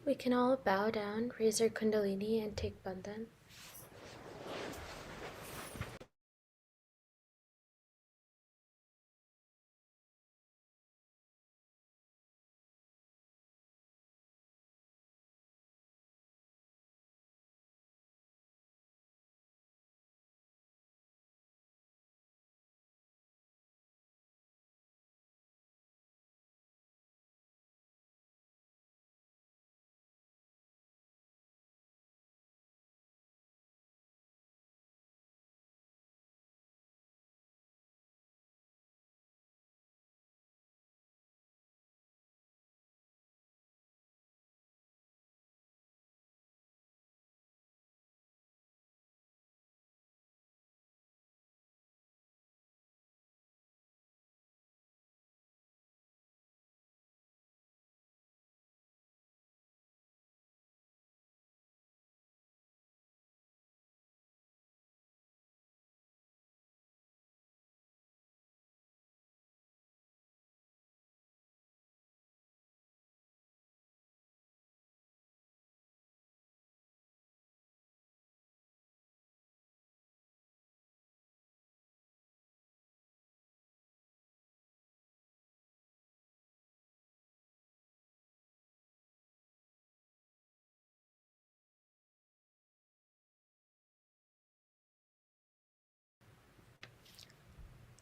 We can all bow down, raise our kundalini, and take bandhan.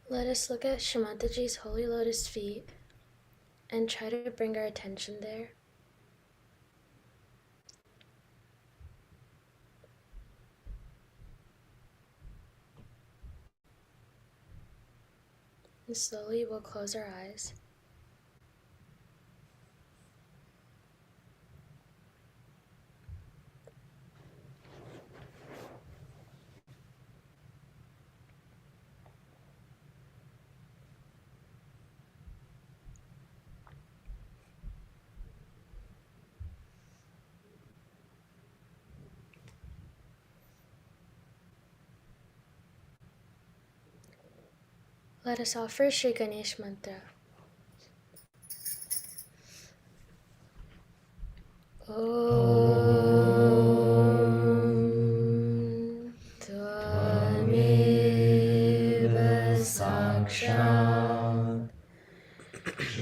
Let us look at Shamataji's holy lotus feet and try to bring our attention there. And slowly we'll close our eyes. Let us offer Shri Ganesh mantra. Om Tvameva Sakshat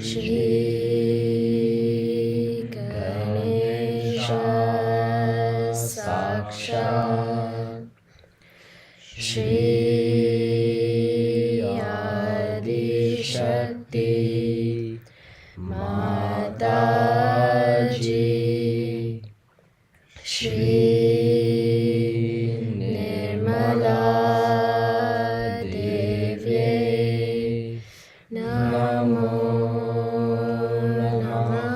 Shri Ganesha Sakshat Shri Adi Shakti Mataji Shri Nirmala Devye Namo Namaha.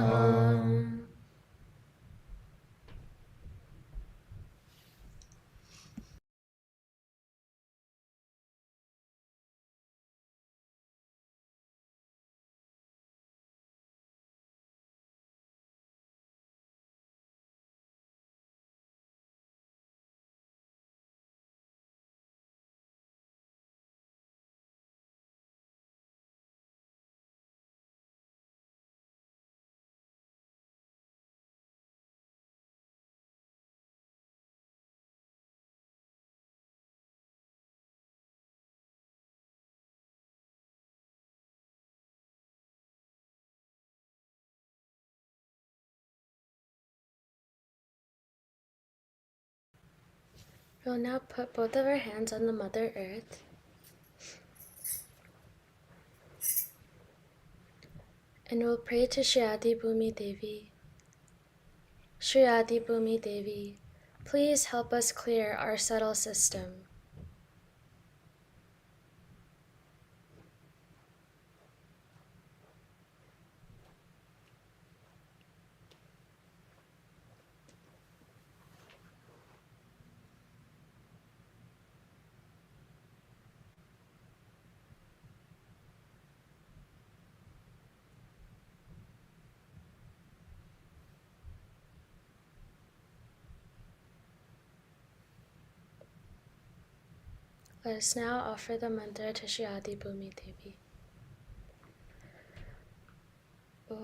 We'll now put both of our hands on the Mother Earth and we'll pray to Shri Adi Bhumi Devi. Shri Adi Bhumi Devi, please help us clear our subtle system. Let us now offer the mantra to Shri Adi Bhumi Devi. Om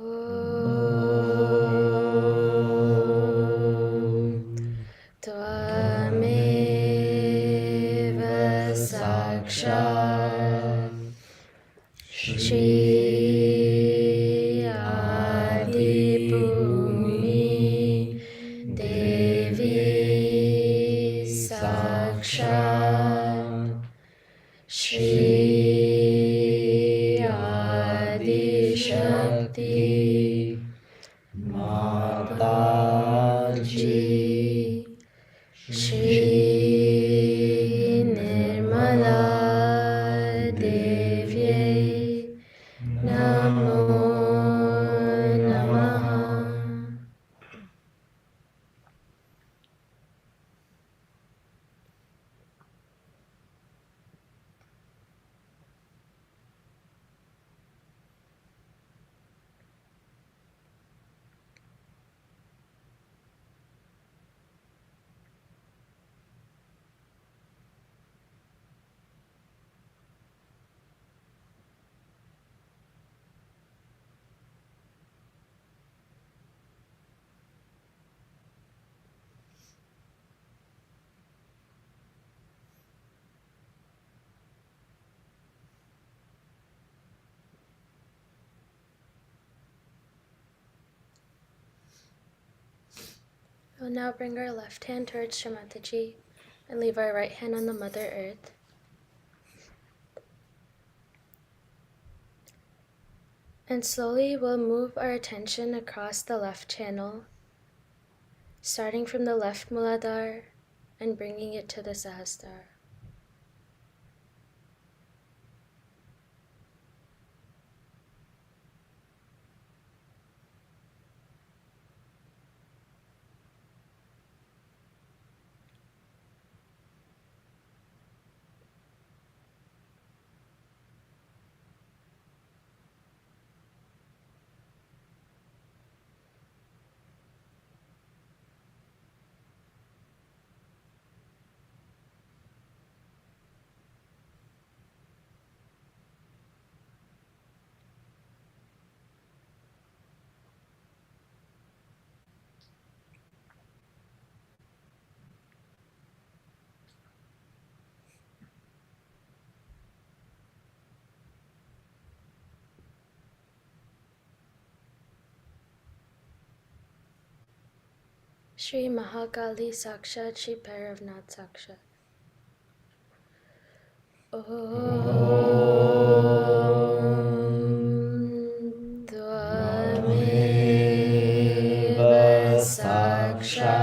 Shakti Mataji Shri Nirmala Devye Namo Namaha. We'll now bring our left hand towards Shri and leave our right hand on the Mother Earth. And slowly we'll move our attention across the left channel, starting from the left Muladhara and bringing it to the Sahasrara. Shri Mahakali Sakshat Shri Bhairavnath Sakshat. Om Tvameva Sakshat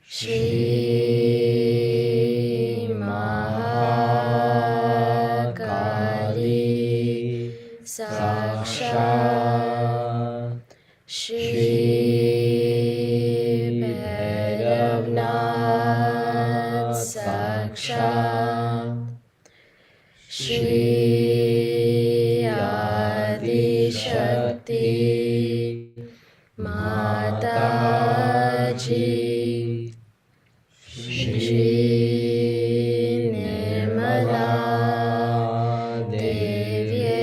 Shri Mahakali Sakshat Shri Bhairavnath Sakshat Shri Adi Shakti Mataji Shri Nirmala Devye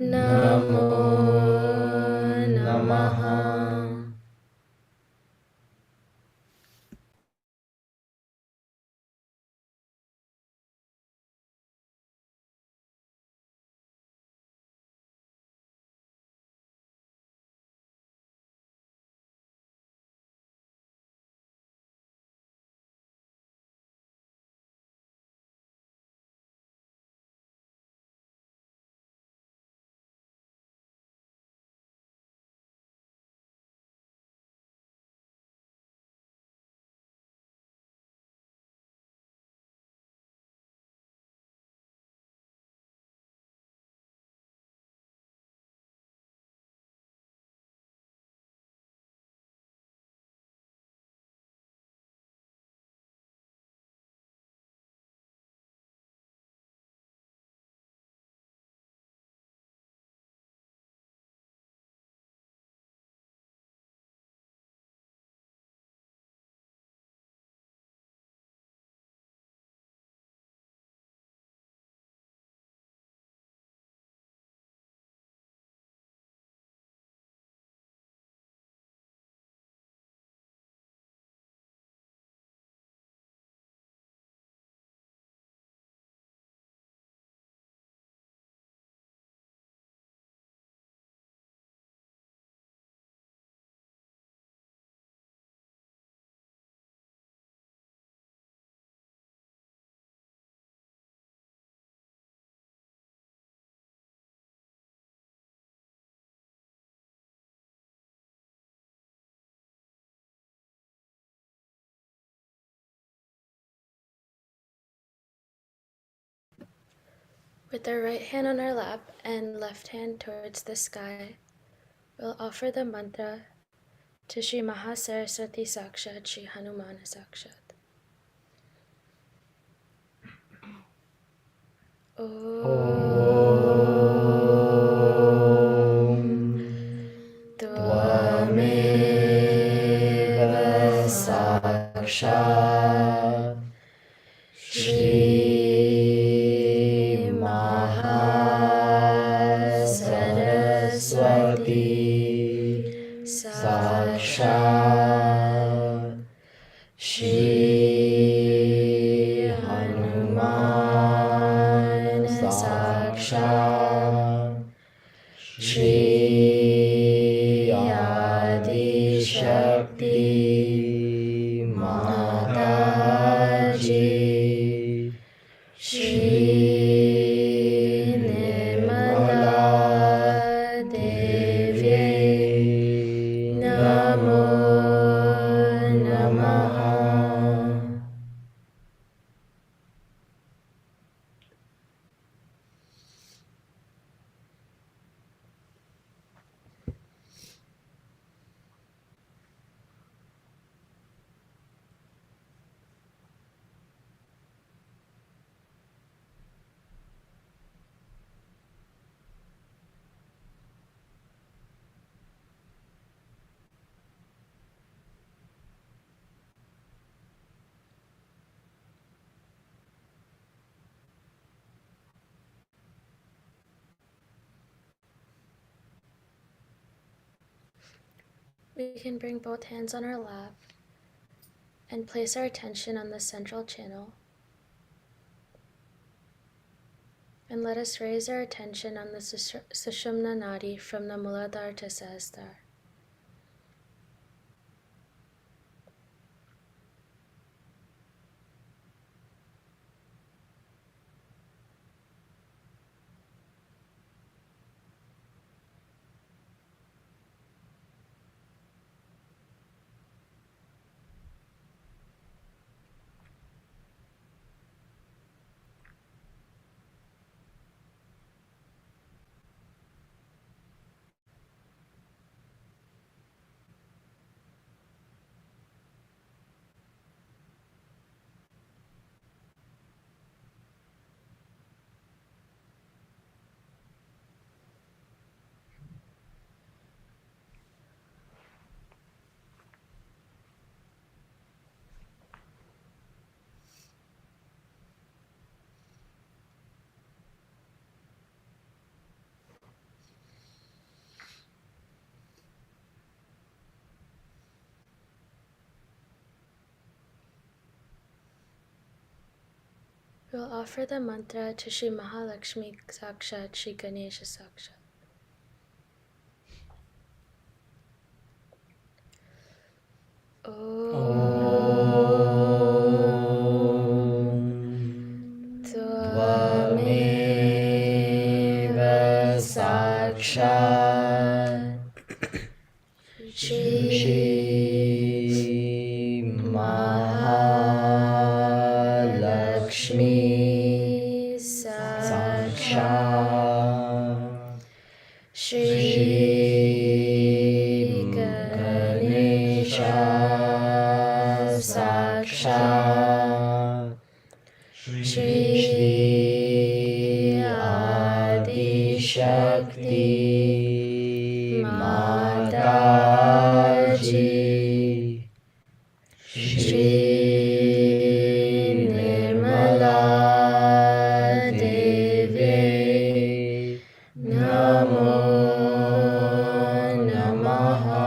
Namo Namaha. With our right hand on our lap and left hand towards the sky, we'll offer the mantra to Shri Mahasaraswati Sakshat, Shri Hanumana Sakshat. Tvameva sakshat Shri Mahasaraswati Sakshat Shri Hanuman Sakshat Shri Adi Shakti Mataji Shri Nirmala Devi Namo Namaha. We can bring both hands on our lap and place our attention on the central channel. And let us raise our attention on the Sushumna Nadi from the Muladhara to Sahasrara. We'll offer the mantra to Shri Mahalakshmi Sakshat, Shri Ganesha Sakshat. Tvameva sakshat Shri Mahalakshmi Sakshat Shri Ganesha Sakshat Shri Adi Shakti Mataji Shri Nirmala Devi Namo Namaha.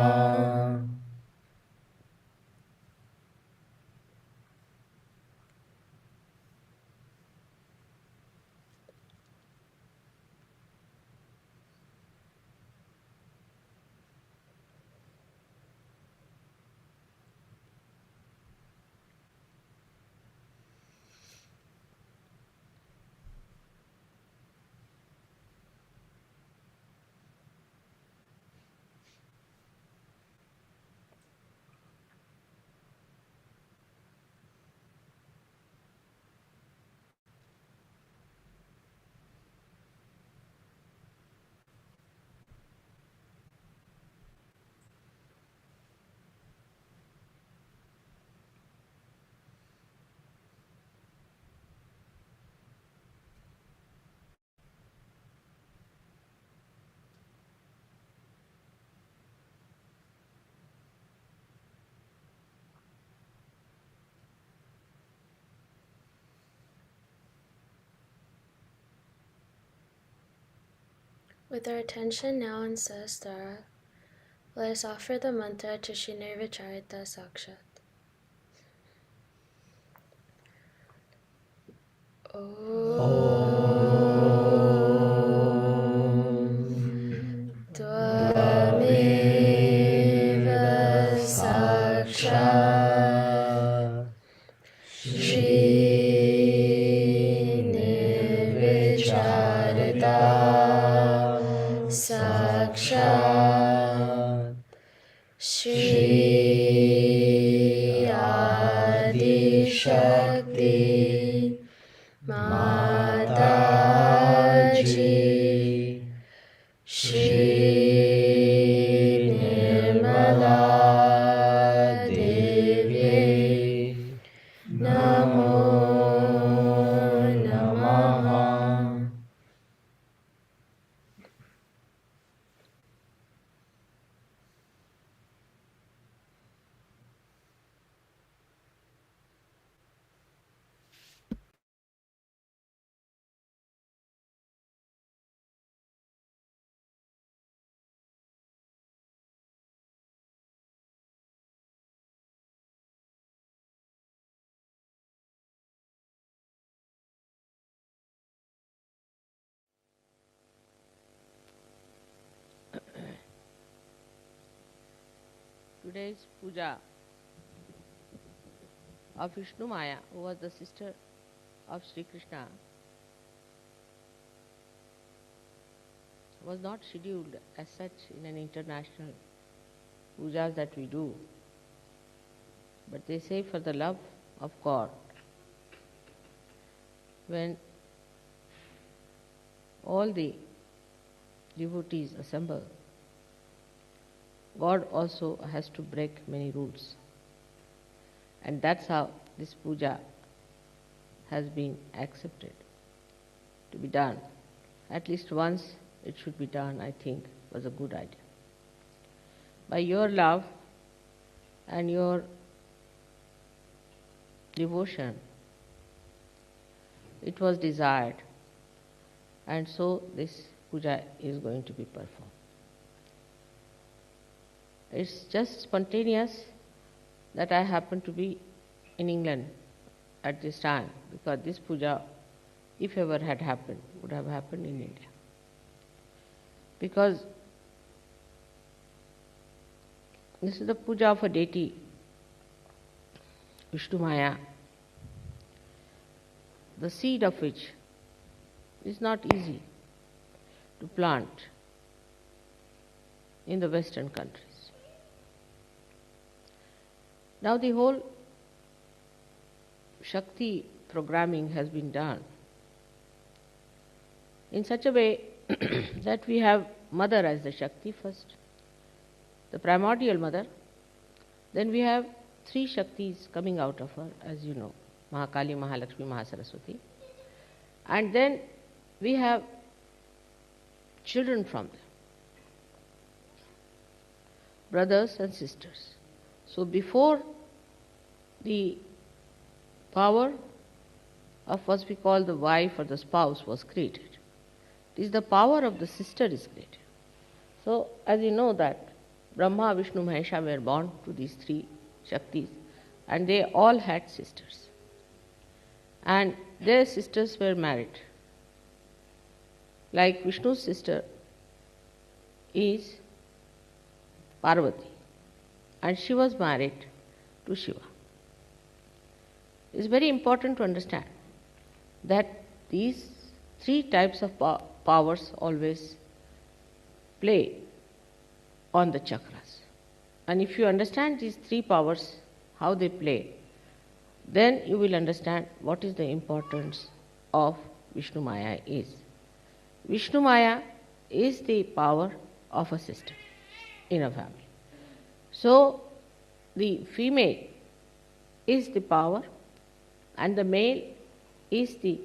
With our attention now on Sahasrara, let us offer the mantra to Shri Nirvicharita Sakshat. Tvameva Sakshat Shri Nirvicharita Sakshat Shri Adi Shakti Mataji Shri Nirmala Devi Namo Namaha. Today's puja of Vishnumaya, who was the sister of Shri Krishna, was not scheduled as such in an international pujas that we do. But they say for the love of God, when all the devotees assemble, God also has to break many rules. And that's how this puja has been accepted to be done. At least once it should be done, I think, was a good idea. By your love and your devotion, it was desired, and so this puja is going to be performed. It's just spontaneous that I happen to be in England at this time, because this puja, if ever had happened, would have happened in India. Because this is the puja of a deity, Vishnumaya, the seed of which is not easy to plant in the Western countries. Now the whole Shakti programming has been done in such a way that we have Mother as the Shakti first, the primordial Mother. Then we have three Shaktis coming out of her, as you know, Mahakali, Mahalakshmi, Mahasaraswati. And then we have children from them, brothers and sisters. So before the power of what we call the wife or the spouse was created, it is the power of the sister is created. So as you know that Brahma, Vishnu, Mahesha were born to these three Shaktis, and they all had sisters. And their sisters were married. Like Vishnu's sister is Parvati, and she was married to Shiva. It is very important to understand that these three types of powers always play on the chakras. And if you understand these three powers, how they play, then you will understand what is the importance of Vishnumaya is. Vishnumaya is the power of a sister in a family. So the female is the power and the male is the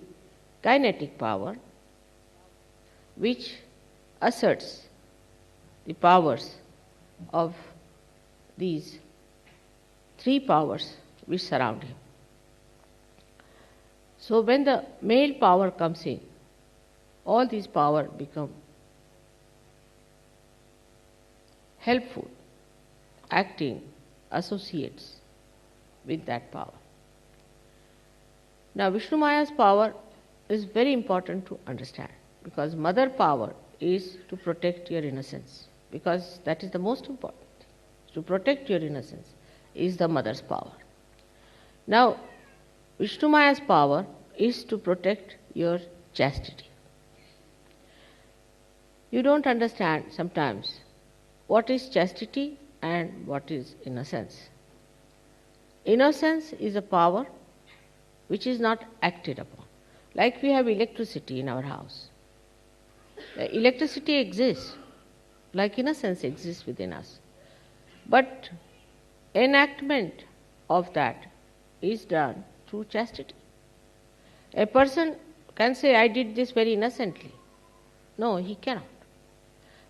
kinetic power, which asserts the powers of these three powers which surround him. So when the male power comes in, all these power become helpful, acting, associates with that power. Now, Vishnumaya's power is very important to understand, because mother power is to protect your innocence, because that is the most important. To protect your innocence is the mother's power. Now, Vishnumaya's power is to protect your chastity. You don't understand sometimes what is chastity and what is innocence. Innocence is a power which is not acted upon. Like we have electricity in our house. Electricity exists, like innocence exists within us. But enactment of that is done through chastity. A person can say, I did this very innocently. No, he cannot.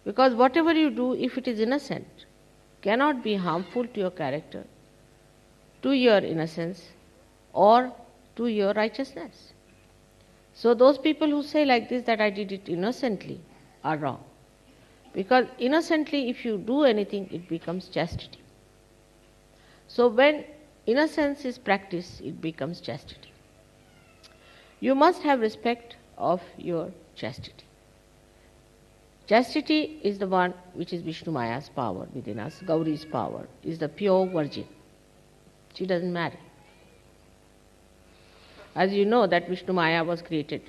Because whatever you do, if it is innocent, cannot be harmful to your character, to your innocence, or to your righteousness. So those people who say like this, that I did it innocently, are wrong. Because innocently, if you do anything, it becomes chastity. So when innocence is practiced, it becomes chastity. You must have respect of your chastity. Chastity is the one which is Vishnumaya's power within us. Gauri's power is the pure virgin. She doesn't marry. As you know that Vishnumaya was created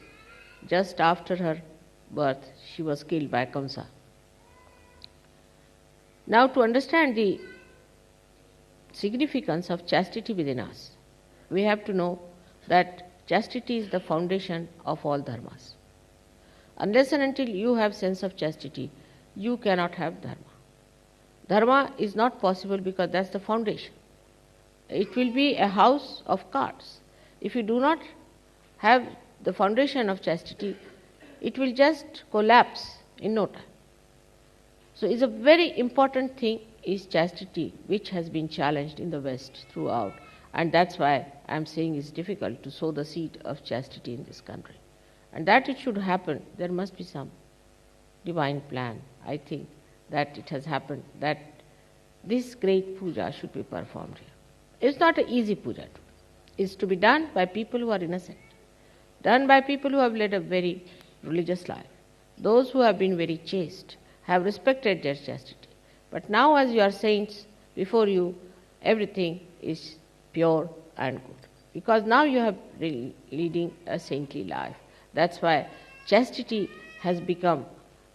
just after her birth, she was killed by Kamsa. Now, to understand the significance of chastity within us, we have to know that chastity is the foundation of all dharmas. Unless and until you have sense of chastity, you cannot have dharma. Dharma is not possible because that's the foundation. It will be a house of cards. If you do not have the foundation of chastity, it will just collapse in no time. So it's a very important thing is chastity, which has been challenged in the West throughout. And that's why I'm saying it's difficult to sow the seed of chastity in this country. And that it should happen, there must be some divine plan. I think that it has happened, that this great puja should be performed here. It's not an easy puja. It's to be done by people who are innocent, done by people who have led a very religious life. Those who have been very chaste, have respected their chastity. But now as you are saints, before you, everything is pure and good. Because now you have leading a saintly life. That's why chastity has become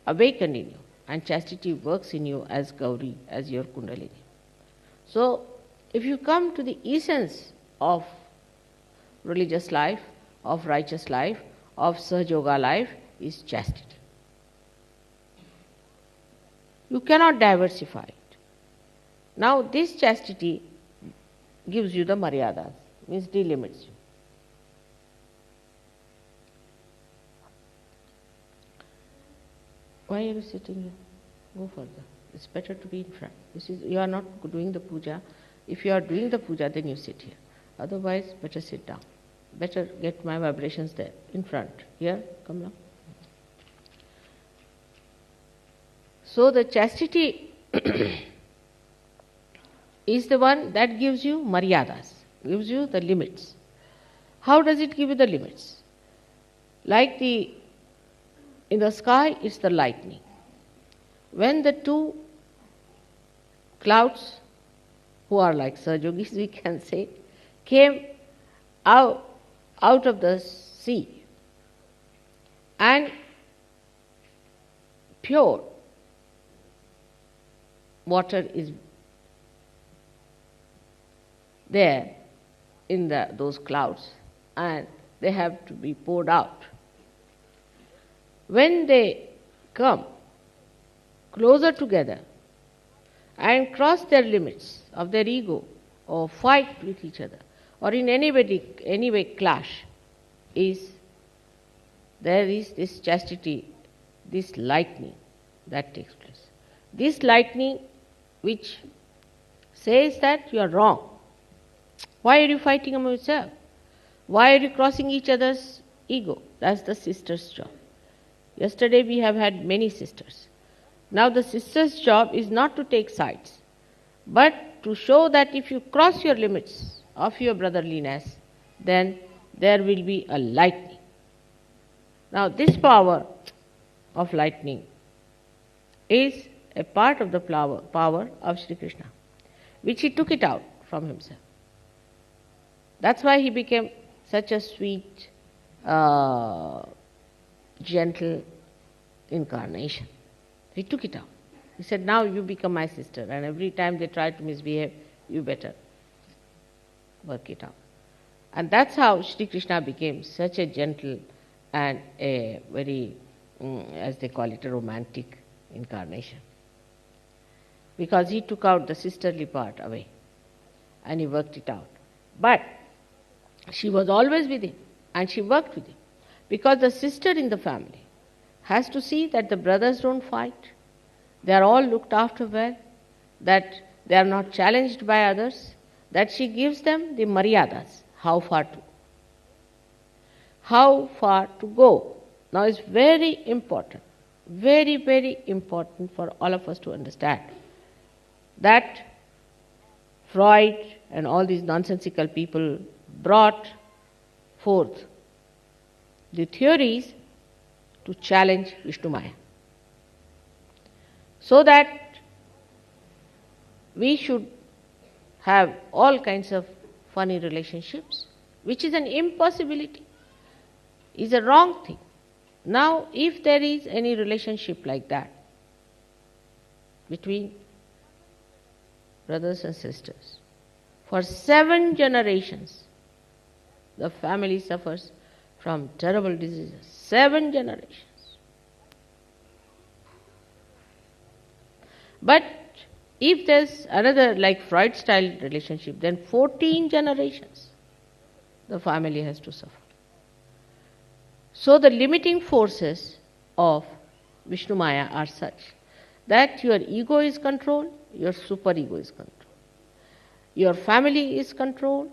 awakened in you, and chastity works in you as Gauri, as your Kundalini. So, if you come to the essence of religious life, of righteous life, of Sahaja life, is chastity. You cannot diversify it. Now, this chastity gives you the maryadas, means delimits you. Why are you sitting here? Go further. It's better to be in front. You are not doing the puja. If you are doing the puja, then you sit here. Otherwise, better sit down. Better get my vibrations there, in front. Here, come now. So the chastity is the one that gives you maryadas, gives you the limits. How does it give you the limits? Like in the sky, it's the lightning. When the two clouds, who are like Sahajogis, we can say, came out of the sea, and pure water is there in those clouds, and they have to be poured out. When they come closer together and cross their limits of their ego, or fight with each other, or in any way clash, there is this chastity, this lightning that takes place. This lightning which says that you are wrong. Why are you fighting among yourself? Why are you crossing each other's ego? That's the sister's job. Yesterday we have had many sisters. Now the sister's job is not to take sides, but to show that if you cross your limits of your brotherliness, then there will be a lightning. Now this power of lightning is a part of the power of Shri Krishna, which he took it out from himself. That's why he became such a sweet, gentle incarnation. He took it out. He said, now you become my sister, and every time they try to misbehave, you better work it out. And that's how Shri Krishna became such a gentle and a very, as they call it, a romantic incarnation. Because he took out the sisterly part away and he worked it out. But she was always with him and she worked with him. Because the sister in the family has to see that the brothers don't fight, they are all looked after well, that they are not challenged by others, that she gives them the maryadas, how far to go. Now it's very important, very, very important for all of us to understand that Freud and all these nonsensical people brought forth the theories to challenge Vishnumaya, so that we should have all kinds of funny relationships, which is an impossibility, is a wrong thing. Now, if there is any relationship like that between brothers and sisters, for 7 generations, the family suffers from terrible diseases. 7 generations. But if there's another like Freud style relationship, then 14 generations the family has to suffer. So the limiting forces of Vishnumaya are such that your ego is controlled, your superego is controlled, your family is controlled,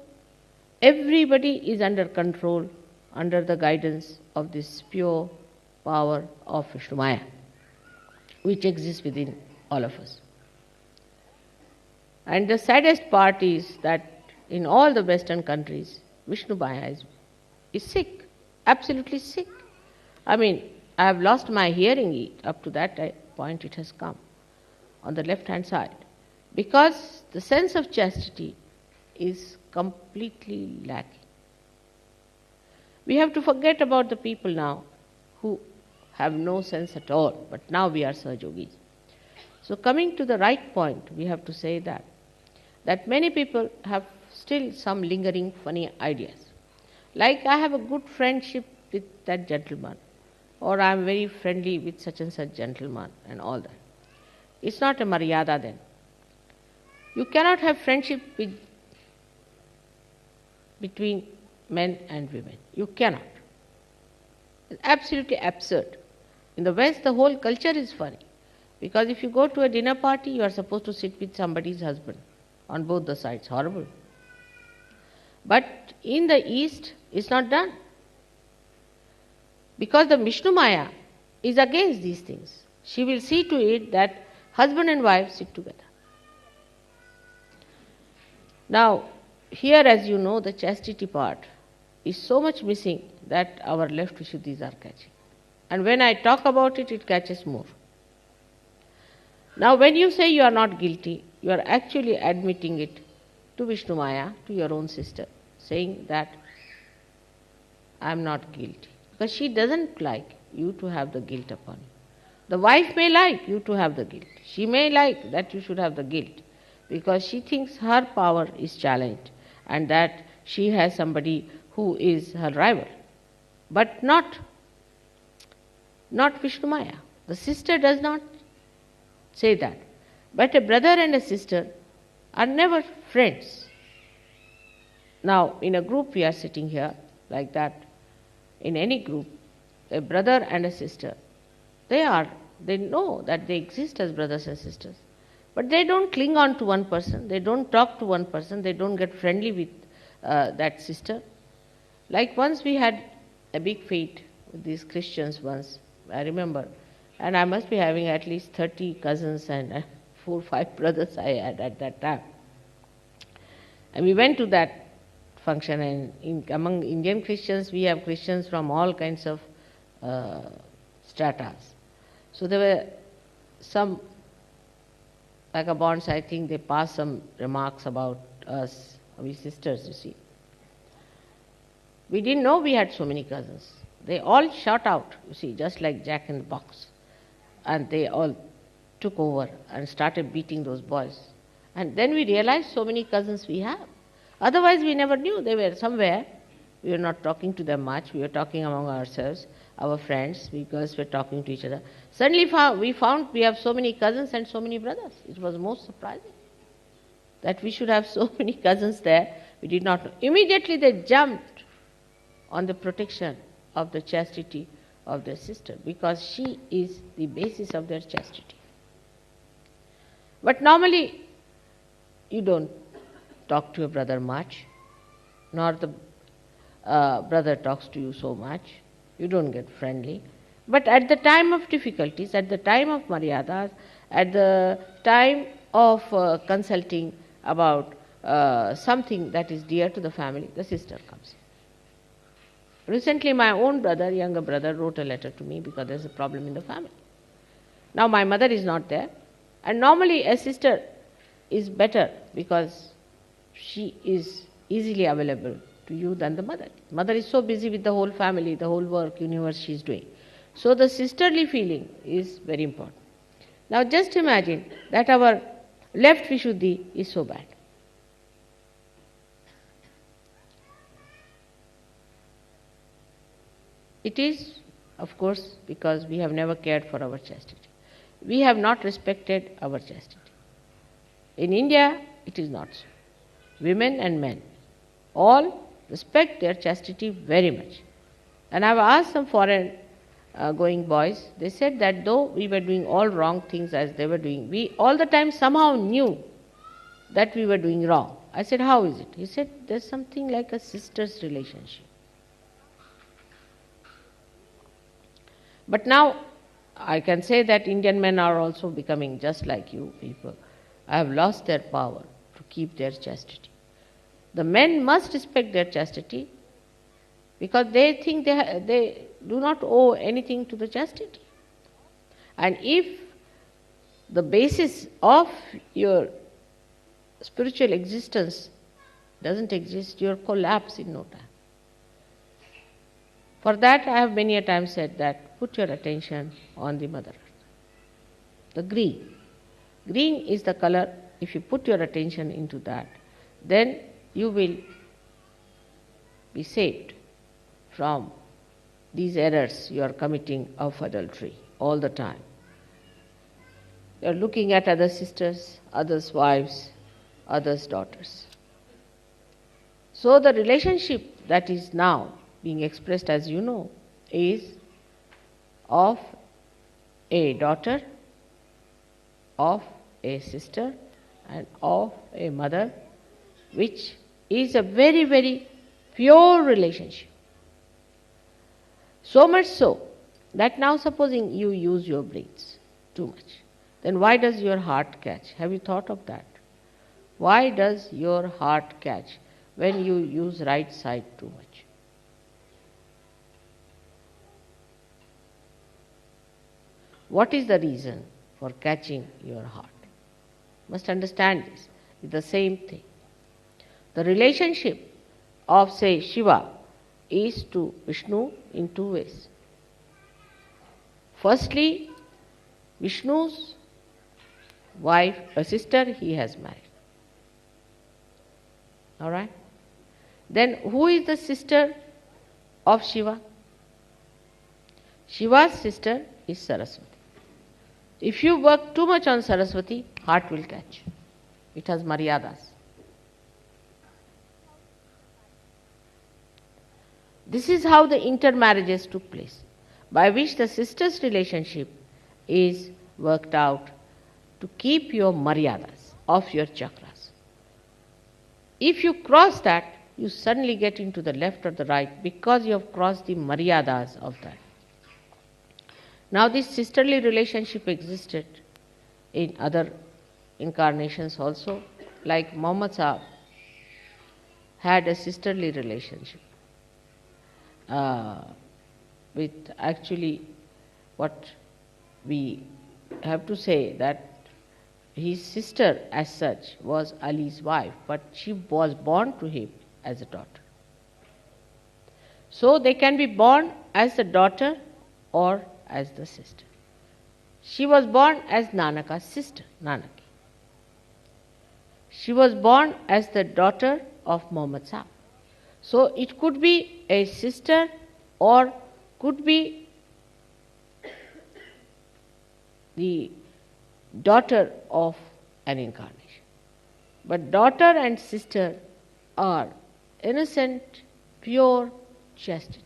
everybody is under control, under the guidance of this pure power of Vishnumaya, which exists within all of us. And the saddest part is that in all the Western countries, Vishnumaya is sick, absolutely sick. I mean, I have lost my hearing up to that point it has come on the left hand side, because the sense of chastity is completely lacking. We have to forget about the people now who have no sense at all, but now we are Sahajogis. So coming to the right point, we have to say that many people have still some lingering funny ideas. Like, I have a good friendship with that gentleman, or I am very friendly with such and such gentleman and all that. It's not a maryada then. You cannot have friendship between men and women. You cannot. It's absolutely absurd. In the West, the whole culture is funny. Because if you go to a dinner party, you are supposed to sit with somebody's husband on both the sides. Horrible. But in the East, it's not done. Because the Vishnumaya is against these things. She will see to it that husband and wife sit together. Now, here, as you know, the chastity part is so much missing that our left Vishuddhis are catching. And when I talk about it, it catches more. Now, when you say you are not guilty, you are actually admitting it to Vishnumaya, to your own sister, saying that I am not guilty. Because she doesn't like you to have the guilt upon you. The wife may like you to have the guilt. She may like that you should have the guilt, because she thinks her power is challenged and that she has somebody who is her rival. But not Vishnumaya. The sister does not say that. But a brother and a sister are never friends. Now, in a group we are sitting here like that. In any group, a brother and a sister, they know that they exist as brothers and sisters. But they don't cling on to one person, they don't talk to one person, they don't get friendly with that sister. Like once we had a big fight with these Christians once, I remember, And I must be having at least 30 cousins and 4 or 5 brothers I had at that time. And we went to that function, and among Indian Christians, we have Christians from all kinds of stratas. So there were some vagabonds, I think they passed some remarks about us, we sisters, you see. We didn't know we had so many cousins. They all shot out, you see, just like Jack in the Box. And they all took over and started beating those boys. And then we realized so many cousins we have. Otherwise we never knew. They were somewhere. We were not talking to them much. We were talking among ourselves, our friends. We girls were talking to each other. Suddenly we found we have so many cousins and so many brothers. It was most surprising that we should have so many cousins there. We did not know. Immediately they jumped on the protection of the chastity of their sister, because she is the basis of their chastity. But normally you don't talk to your brother much, nor the brother talks to you so much. You don't get friendly. But at the time of difficulties, at the time of maryadas, at the time of consulting about something that is dear to the family, the sister comes in. Recently my own brother, younger brother, wrote a letter to me because there's a problem in the family. Now my mother is not there, and normally a sister is better because she is easily available to you than the mother. Mother is so busy with the whole family, the whole work, universe she is doing. So the sisterly feeling is very important. Now just imagine that our left Vishuddhi is so bad. It is, of course, because we have never cared for our chastity. We have not respected our chastity. In India, it is not so. Women and men all respect their chastity very much. And I have asked some foreign going boys, they said that though we were doing all wrong things as they were doing, we all the time somehow knew that we were doing wrong. I said, how is it? He said, there's something like a sister's relationship. But now I can say that Indian men are also becoming just like you people. I have lost their power to keep their chastity. The men must respect their chastity because they think they do not owe anything to the chastity. And if the basis of your spiritual existence doesn't exist, you'll collapse in no time. For that, I have many a time said that put your attention on the Mother Earth. The green. Green is the color. If you put your attention into that, then you will be saved from these errors you are committing of adultery all the time. You are looking at other sisters, others' wives, others' daughters. So the relationship that is now being expressed, as you know, is of a daughter, of a sister, and of a mother, which is a very, very pure relationship. So much so that now supposing you use your brains too much, then why does your heart catch? Have you thought of that? Why does your heart catch when you use right side too much? What is the reason for catching your heart? You must understand this. It's the same thing. The relationship of, say, Shiva is to Vishnu in two ways. Firstly, Vishnu's wife, a sister, he has married. All right? Then who is the sister of Shiva? Shiva's sister is Saraswati. If you work too much on Saraswati, heart will catch. It has maryadas. This is how the intermarriages took place, by which the sister's relationship is worked out to keep your maryadas of your chakras. If you cross that, you suddenly get into the left or the right because you have crossed the maryadas of that. Now this sisterly relationship existed in other incarnations also, like Muhammad Sahib had a sisterly relationship with actually what we have to say that his sister as such was Ali's wife, but she was born to him as a daughter. So they can be born as the daughter or as the sister. She was born as Nanaka's sister, Nanaki. She was born as the daughter of Muhammad Sahib. So it could be a sister or could be the daughter of an incarnation. But daughter and sister are innocent, pure chastity.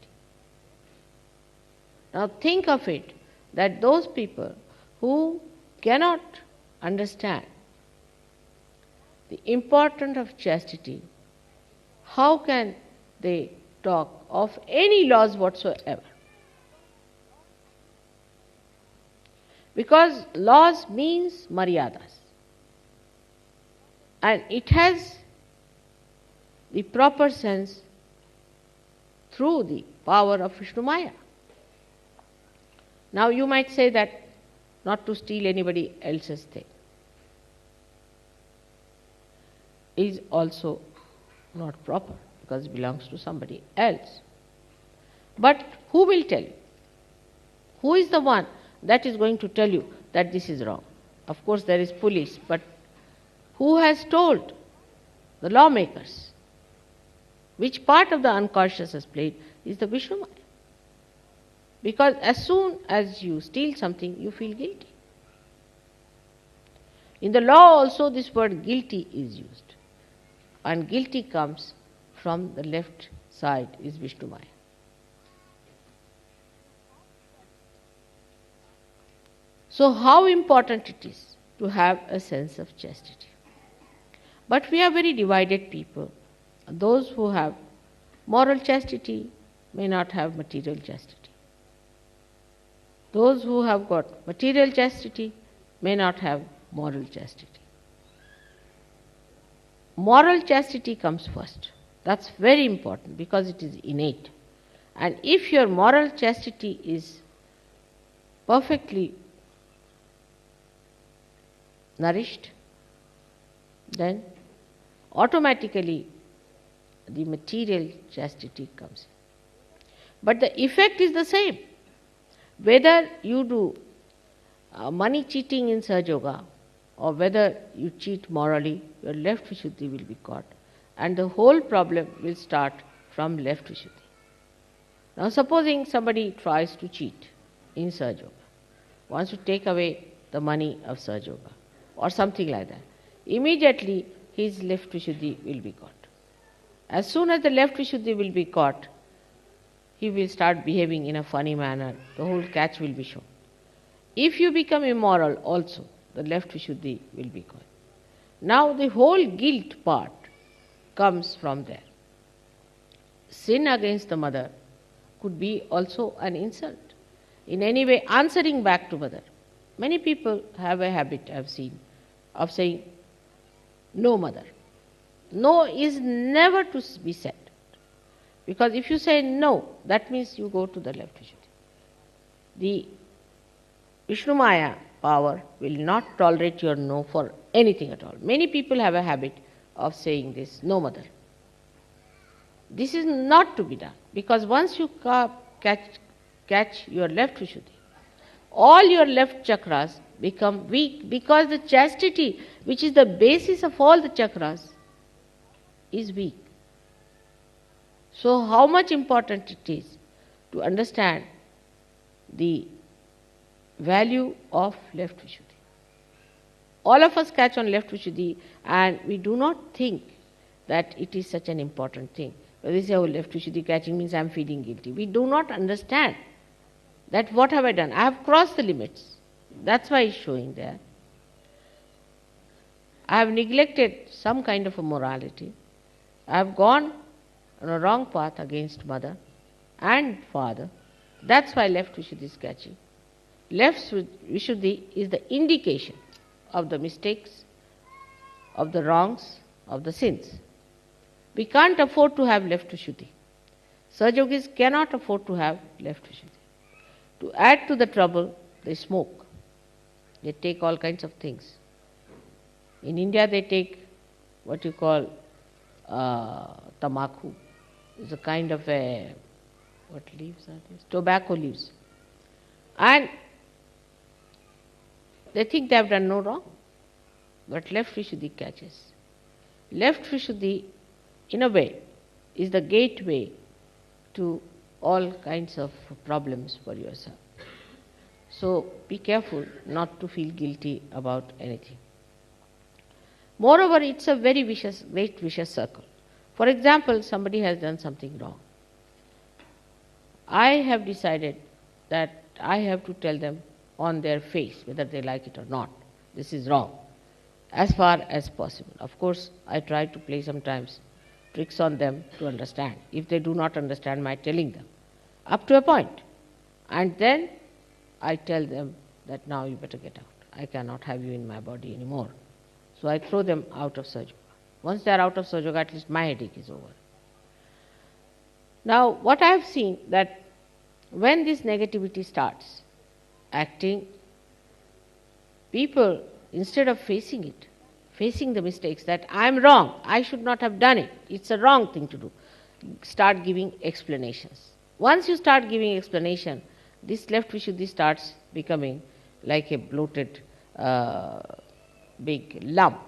Now think of it, that those people who cannot understand the importance of chastity, how can they talk of any laws whatsoever? Because laws means maryadas. And it has the proper sense through the power of Vishnumaya. Now you might say that not to steal anybody else's thing is also not proper because it belongs to somebody else. But who will tell you? Who is the one that is going to tell you that this is wrong? Of course there is police, but who has told? The lawmakers. Which part of the unconscious is played is the Vishnumaya. Because as soon as you steal something, you feel guilty. In the law also this word guilty is used. And guilty comes from the left side is Vishnumaya. So how important it is to have a sense of chastity. But we are very divided people. Those who have moral chastity may not have material chastity. Those who have got material chastity may not have moral chastity. Moral chastity comes first. That's very important because it is innate. And if your moral chastity is perfectly nourished, then automatically the material chastity comes. But the effect is the same. Whether you do money cheating in Sahaja Yoga or whether you cheat morally, your left Vishuddhi will be caught. And the whole problem will start from left Vishuddhi. Now supposing somebody tries to cheat in Sahaja Yoga, wants to take away the money of Sahaja Yoga or something like that, immediately his left Vishuddhi will be caught. As soon as the left Vishuddhi will be caught, he will start behaving in a funny manner. The whole catch will be shown. If you become immoral also, the left Vishuddhi will be caught. Now the whole guilt part comes from there. Sin against the mother could be also an insult. In any way, answering back to mother. Many people have a habit, I have seen, of saying, no mother. No is never to be said. Because if you say no, that means you go to the left Vishuddhi. The Vishnumaya power will not tolerate your no for anything at all. Many people have a habit of saying this, no mother. This is not to be done. Because once you catch your left Vishuddhi, all your left chakras become weak because the chastity, which is the basis of all the chakras, is weak. So how much important it is to understand the value of left Vishuddhi. All of us catch on left Vishuddhi and we do not think that it is such an important thing. We say, oh, left Vishuddhi catching means I am feeling guilty. We do not understand that what have I done? I have crossed the limits. That's why it's showing there. I have neglected some kind of a morality. I have gone on a wrong path against mother and father. That's why left Vishuddhi is catching. left Vishuddhi is the indication of the mistakes, of the wrongs, of the sins. We can't afford to have left Vishuddhi. Sahajogis cannot afford to have left Vishuddhi. To add to the trouble, they smoke. They take all kinds of things. In India, they take what you call tamaku. It's a kind of what leaves are these? Tobacco leaves. And they think they have done no wrong, but left Vishuddhi catches. Left Vishuddhi, in a way, is the gateway to all kinds of problems for yourself. So be careful not to feel guilty about anything. Moreover, it's a very great vicious circle. For example, somebody has done something wrong. I have decided that I have to tell them on their face whether they like it or not. This is wrong, as far as possible. Of course, I try to play sometimes tricks on them to understand, if they do not understand my telling them, up to a point. And then I tell them that now you better get out. I cannot have you in my body anymore. So I throw them out of Sahaja. Once they are out of Sahaja, at least my headache is over. Now, what I have seen, that when this negativity starts acting, people, instead of facing it, facing the mistakes, that I am wrong, I should not have done it, it's a wrong thing to do, start giving explanations. Once you start giving explanation, this left Vishuddhi starts becoming like a bloated big lump.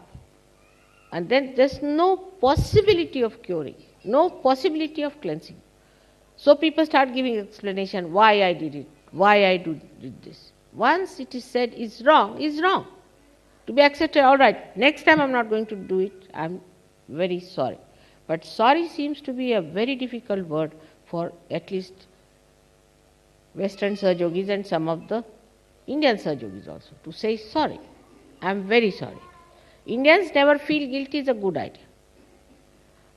And then there's no possibility of curing, no possibility of cleansing. So people start giving explanation why I did it, why I did this. Once it is said is wrong, to be accepted, all right, next time I'm not going to do it, I'm very sorry. But sorry seems to be a very difficult word for at least Western Sahajogis and some of the Indian Sahajogis also, to say sorry. I'm very sorry. Indians never feel guilty is a good idea.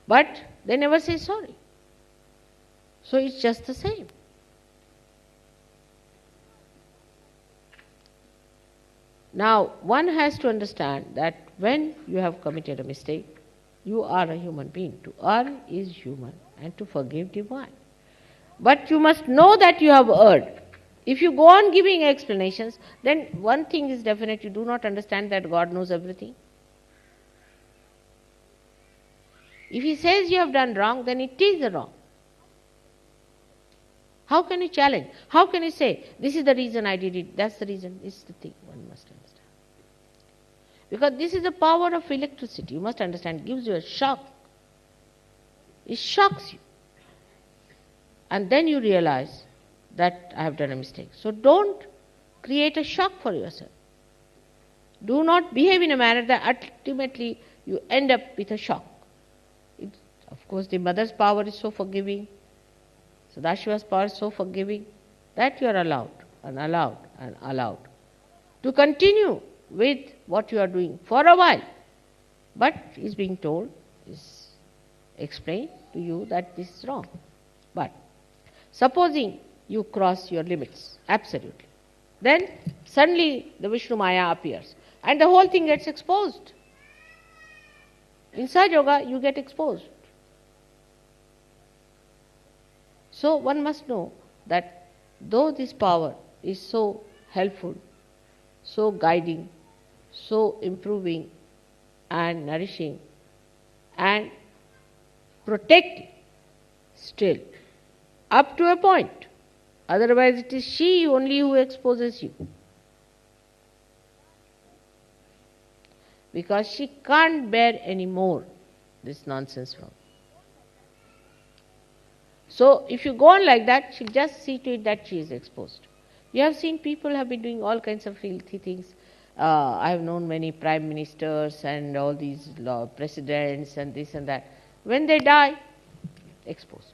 But they never say sorry. So it's just the same. Now, one has to understand that when you have committed a mistake, you are a human being. To err is human and to forgive divine. But you must know that you have erred. If you go on giving explanations, then one thing is definite, you do not understand that God knows everything. If He says you have done wrong, then it is the wrong. How can you challenge? How can you say, this is the reason I did it, that's the reason? This is the thing one must understand. Because this is the power of electricity. You must understand, it gives you a shock. It shocks you. And then you realize that I have done a mistake. So don't create a shock for yourself. Do not behave in a manner that ultimately you end up with a shock. Of course, the mother's power is so forgiving. Sadashiva's power is so forgiving that you are allowed and allowed and allowed to continue with what you are doing for a while. But is being told, is explained to you that this is wrong. But supposing you cross your limits, absolutely, then suddenly the Vishnumaya appears and the whole thing gets exposed. In Sahaja Yoga, you get exposed. So one must know that though this power is so helpful, so guiding, so improving and nourishing and protecting, still, up to a point. Otherwise it is she only who exposes you. Because she can't bear any more this nonsense from. So if you go on like that, she'll just see to it that she is exposed. You have seen people have been doing all kinds of filthy things. I have known many prime ministers and all these presidents and this and that. When they die, exposed.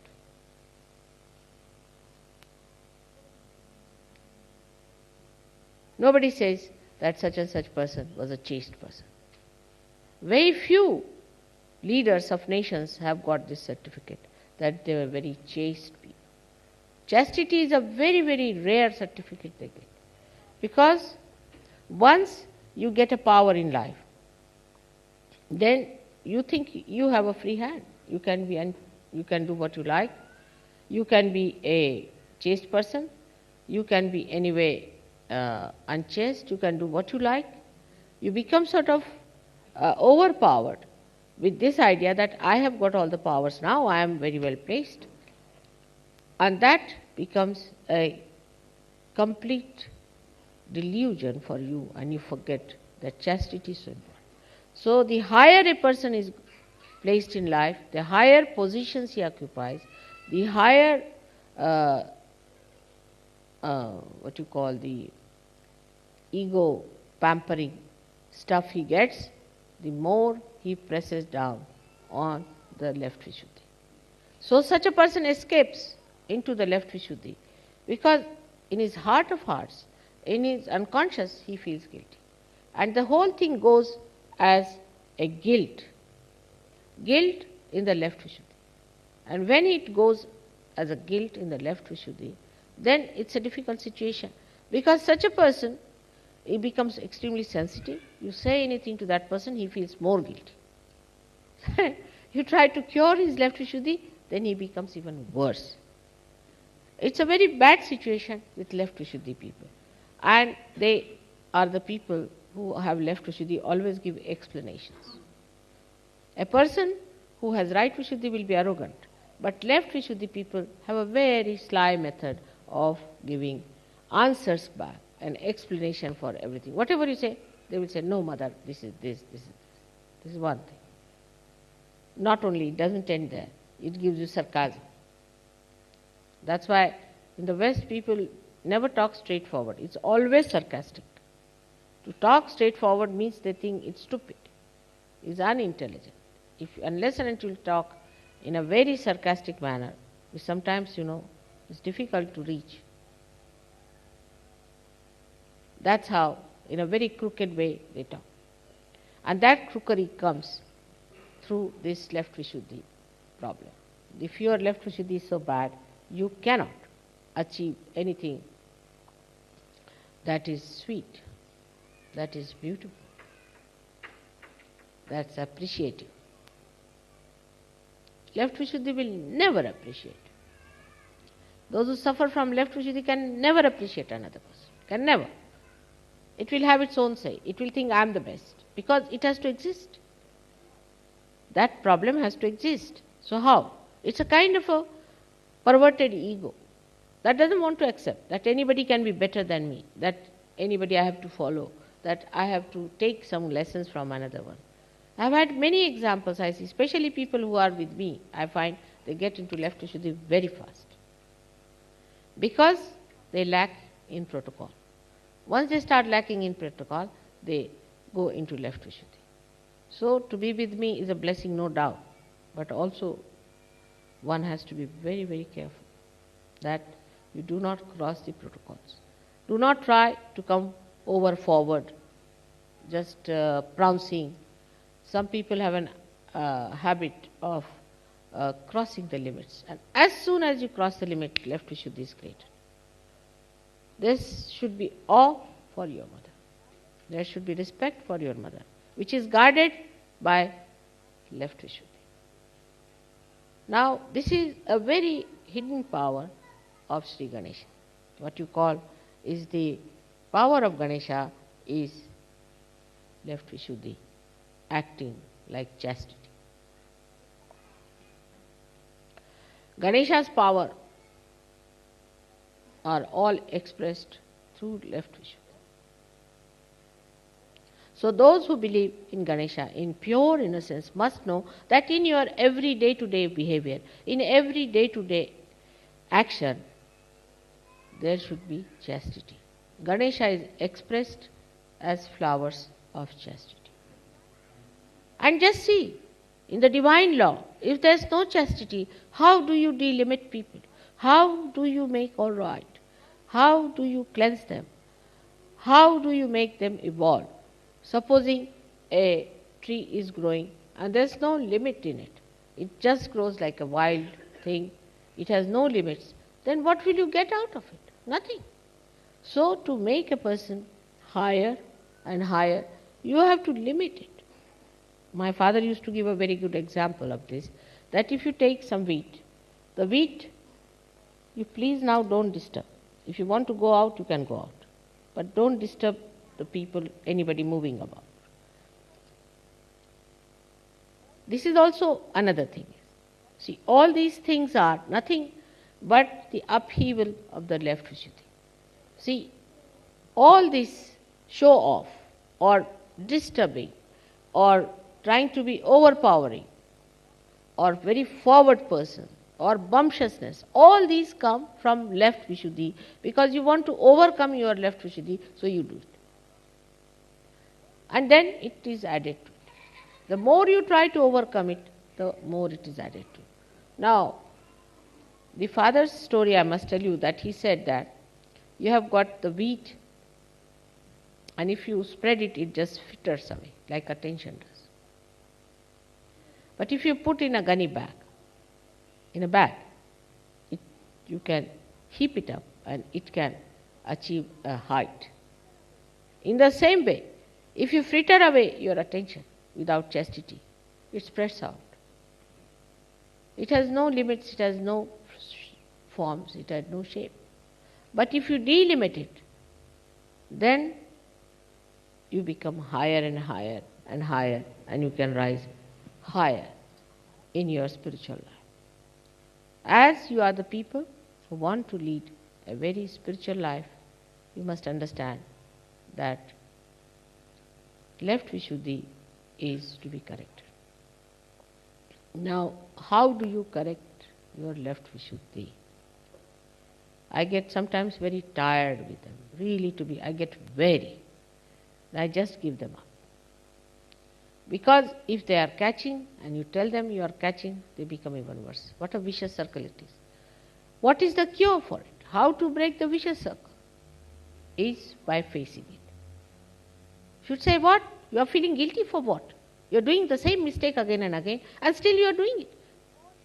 Nobody says that such and such person was a chaste person. Very few leaders of nations have got this certificate, that they were very chaste people. Chastity is a very, very rare certificate they get. Because once you get a power in life, then you think you have a free hand. You can do what you like. You can be a chaste person. You can be anyway unchaste. You can do what you like. You become sort of overpowered with this idea that I have got all the powers now, I am very well placed. And that becomes a complete delusion for you, and you forget that chastity is so important. So the higher a person is placed in life, the higher positions he occupies, the higher what you call the ego pampering stuff he gets, the more he presses down on the left Vishuddhi. So such a person escapes into the left Vishuddhi because in his heart of hearts, in his unconscious, he feels guilty. And the whole thing goes as a guilt in the left Vishuddhi. And when it goes as a guilt in the left Vishuddhi, then it's a difficult situation because such a person, he becomes extremely sensitive. You say anything to that person, he feels more guilty. You try to cure his left Vishuddhi, then he becomes even worse. It's a very bad situation with left Vishuddhi people. And they are the people who have left Vishuddhi always give explanations. A person who has right Vishuddhi will be arrogant, but left Vishuddhi people have a very sly method of giving answers back, an explanation for everything. Whatever you say, they will say, no mother, this is this, this is this. This is one thing. Not only, it doesn't end there, it gives you sarcasm. That's why in the West people never talk straightforward. It's always sarcastic. To talk straightforward means they think it's stupid, it's unintelligent. Unless and until you talk in a very sarcastic manner, which sometimes, is difficult to reach. That's how, in a very crooked way, they talk. And that crookery comes through this left Vishuddhi problem. If your left Vishuddhi is so bad, you cannot achieve anything that is sweet, that is beautiful, that's appreciative. Left Vishuddhi will never appreciate. Those who suffer from left Vishuddhi can never appreciate another person, can never. It will have its own say. It will think I am the best because it has to exist. That problem has to exist. So how? It's a kind of a perverted ego that doesn't want to accept that anybody can be better than me, that anybody I have to follow, that I have to take some lessons from another one. I've had many examples I see, especially people who are with me, I find they get into left Vishuddhi very fast because they lack in protocol. Once they start lacking in protocol, they go into left Vishuddhi. So to be with me is a blessing, no doubt, but also one has to be very, very careful that you do not cross the protocols. Do not try to come over forward, just prancing. Some people have an habit of crossing the limits, and as soon as you cross the limit, left Vishuddhi is created. This should be awe for your mother. There should be respect for your mother, which is guarded by left Vishuddhi. Now, this is a very hidden power of Sri Ganesha. What you call is the power of Ganesha is left Vishuddhi, acting like chastity. Ganesha's power are all expressed through left Vishuddhi. So those who believe in Ganesha in pure innocence must know that in your every day-to-day behavior, in every day-to-day action, there should be chastity. Ganesha is expressed as flowers of chastity. And just see, in the divine law, if there is no chastity, how do you delimit people? How do you make all right? How do you cleanse them? How do you make them evolve? Supposing a tree is growing and there is no limit in it, it just grows like a wild thing, it has no limits, then what will you get out of it? Nothing. So to make a person higher and higher, you have to limit it. My father used to give a very good example of this, that if you take some wheat, the wheat, you please now don't disturb. If you want to go out, you can go out. But don't disturb the people, anybody moving about. This is also another thing. See, all these things are nothing but the upheaval of the left Vishuddhi. See, all this show off or disturbing or trying to be overpowering or very forward person or bumptiousness, all these come from left Vishuddhi because you want to overcome your left Vishuddhi, so you do it. And then it is added to it. The more you try to overcome it, the more it is added to. Now, the father's story, I must tell you that he said that you have got the wheat, and if you spread it, it just fritters away, like attention does. But if you put in a gunny bag, in a bag, you can heap it up and it can achieve a height. In the same way, if you fritter away your attention without chastity, it spreads out. It has no limits, it has no forms, it has no shape. But if you delimit it, then you become higher and higher and higher, and you can rise higher in your spiritual life. As you are the people who want to lead a very spiritual life, you must understand that left Vishuddhi is to be corrected. Now, how do you correct your left Vishuddhi? I get sometimes very tired with them, really I get very. I just give them up. Because if they are catching and you tell them you are catching, they become even worse. What a vicious circle it is. What is the cure for it? How to break the vicious circle? Is by facing it. You should say, what? You are feeling guilty for what? You are doing the same mistake again and again, and still you are doing it.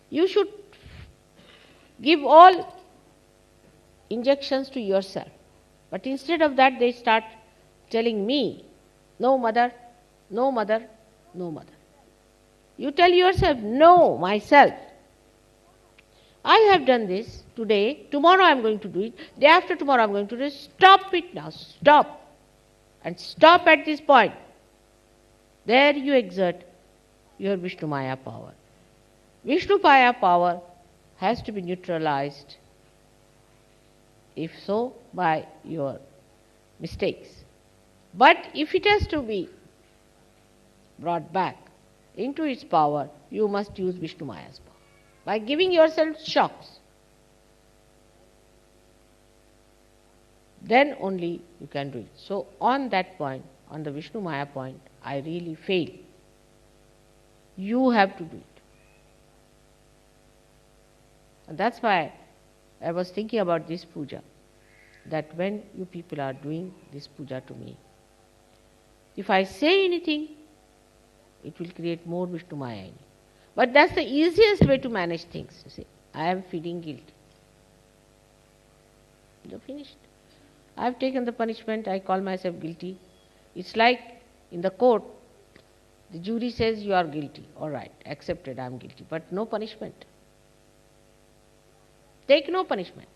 You should give all injections to yourself. But instead of that, they start telling me, no mother, no mother, no mother. You tell yourself, no, myself. I have done this today, tomorrow I am going to do it, day after tomorrow I am going to do it. Stop it now, stop. And stop at this point. There you exert your Vishnumaya power. Vishnupaya power has to be neutralized, if so, by your mistakes. But if it has to be brought back into its power, you must use Vishnumaya's power by giving yourself shocks. Then only you can do it. So on that point, on the Vishnumaya point, I really fail. You have to do it. And that's why I was thinking about this puja, that when you people are doing this puja to me, if I say anything, it will create more Vishnumaya in you. But that's the easiest way to manage things. You see, I am feeling guilty. You're finished. I have taken the punishment, I call myself guilty. It's like in the court, the jury says you are guilty. All right, accepted, I am guilty. But no punishment. Take no punishment.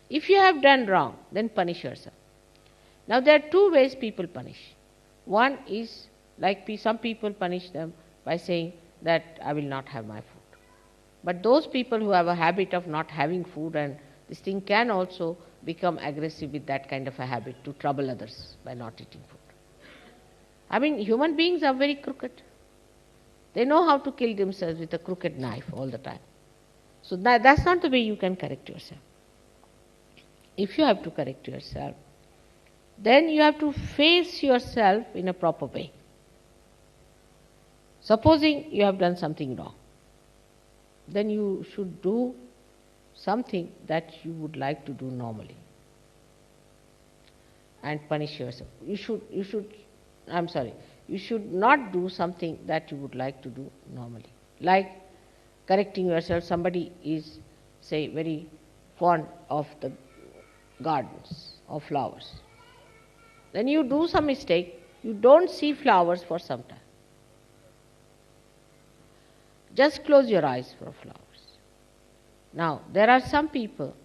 If you have done wrong, then punish yourself. Now there are two ways people punish. One is like some people punish them by saying that I will not have my food. But those people who have a habit of not having food, and this thing can also become aggressive with that kind of a habit to trouble others by not eating food. I mean, human beings are very crooked. They know how to kill themselves with a crooked knife all the time. So that's not the way you can correct yourself. If you have to correct yourself, then you have to face yourself in a proper way. Supposing you have done something wrong, then you should do something that you would like to do normally and punish yourself. You should not do something that you would like to do normally. Like correcting yourself, somebody is, say, very fond of the gardens of flowers. Then you do some mistake, you don't see flowers for some time. Just close your eyes for flowers. Now, there are some people,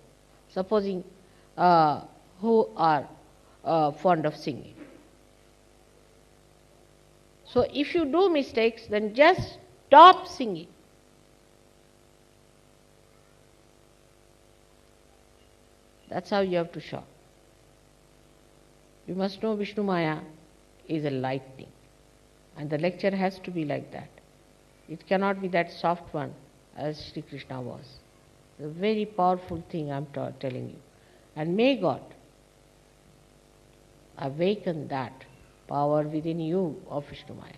supposing, who are fond of singing. So if you do mistakes, then just stop singing. That's how you have to show. You must know Vishnumaya is a lightning, and the lecture has to be like that. It cannot be that soft one as Shri Krishna was. It's a very powerful thing I'm telling you. And may God awaken that power within you of Vishnumaya.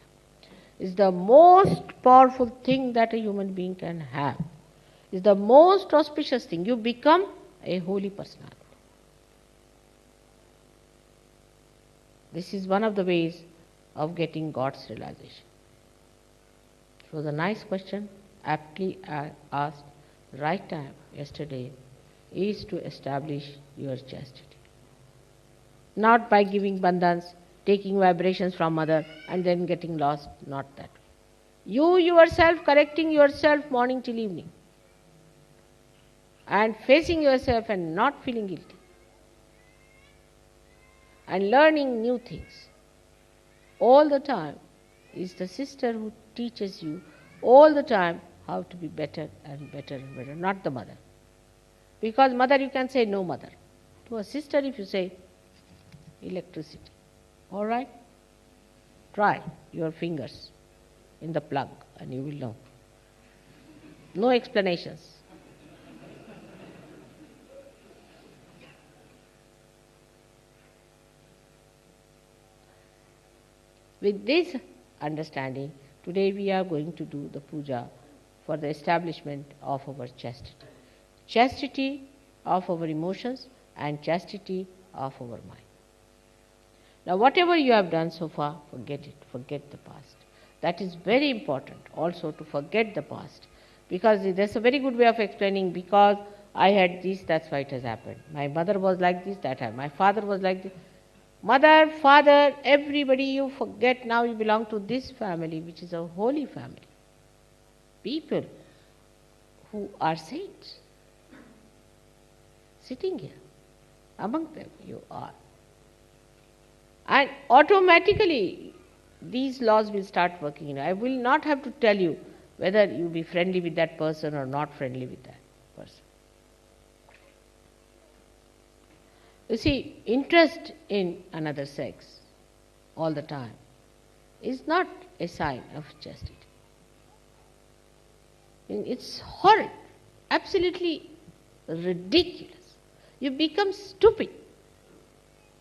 It's the most powerful thing that a human being can have. It's the most auspicious thing. You become a holy personality. This is one of the ways of getting God's realization. It was a nice question, aptly asked. The right time, yesterday, is to establish your chastity. Not by giving bandhans, taking vibrations from mother and then getting lost, not that way. You yourself correcting yourself morning till evening and facing yourself and not feeling guilty and learning new things. All the time is the sister who teaches you all the time how to be better and better and better, not the mother. Because mother, you can say no mother. To a sister, if you say electricity, all right? Try your fingers in the plug and you will know. No explanations. With this understanding, today we are going to do the puja for the establishment of our chastity. Chastity of our emotions and chastity of our mind. Now whatever you have done so far, forget it, forget the past. That is very important also, to forget the past, because there's a very good way of explaining, because I had this, that's why it has happened. My mother was like this, that happened. My father was like this. Mother, father, everybody you forget, now you belong to this family, which is a holy family. People who are saints, sitting here, among them you are. And automatically these laws will start working. I will not have to tell you whether you be friendly with that person or not friendly with that person. You see, interest in another sex all the time is not a sign of chastity. It's horrid, absolutely ridiculous. You become stupid.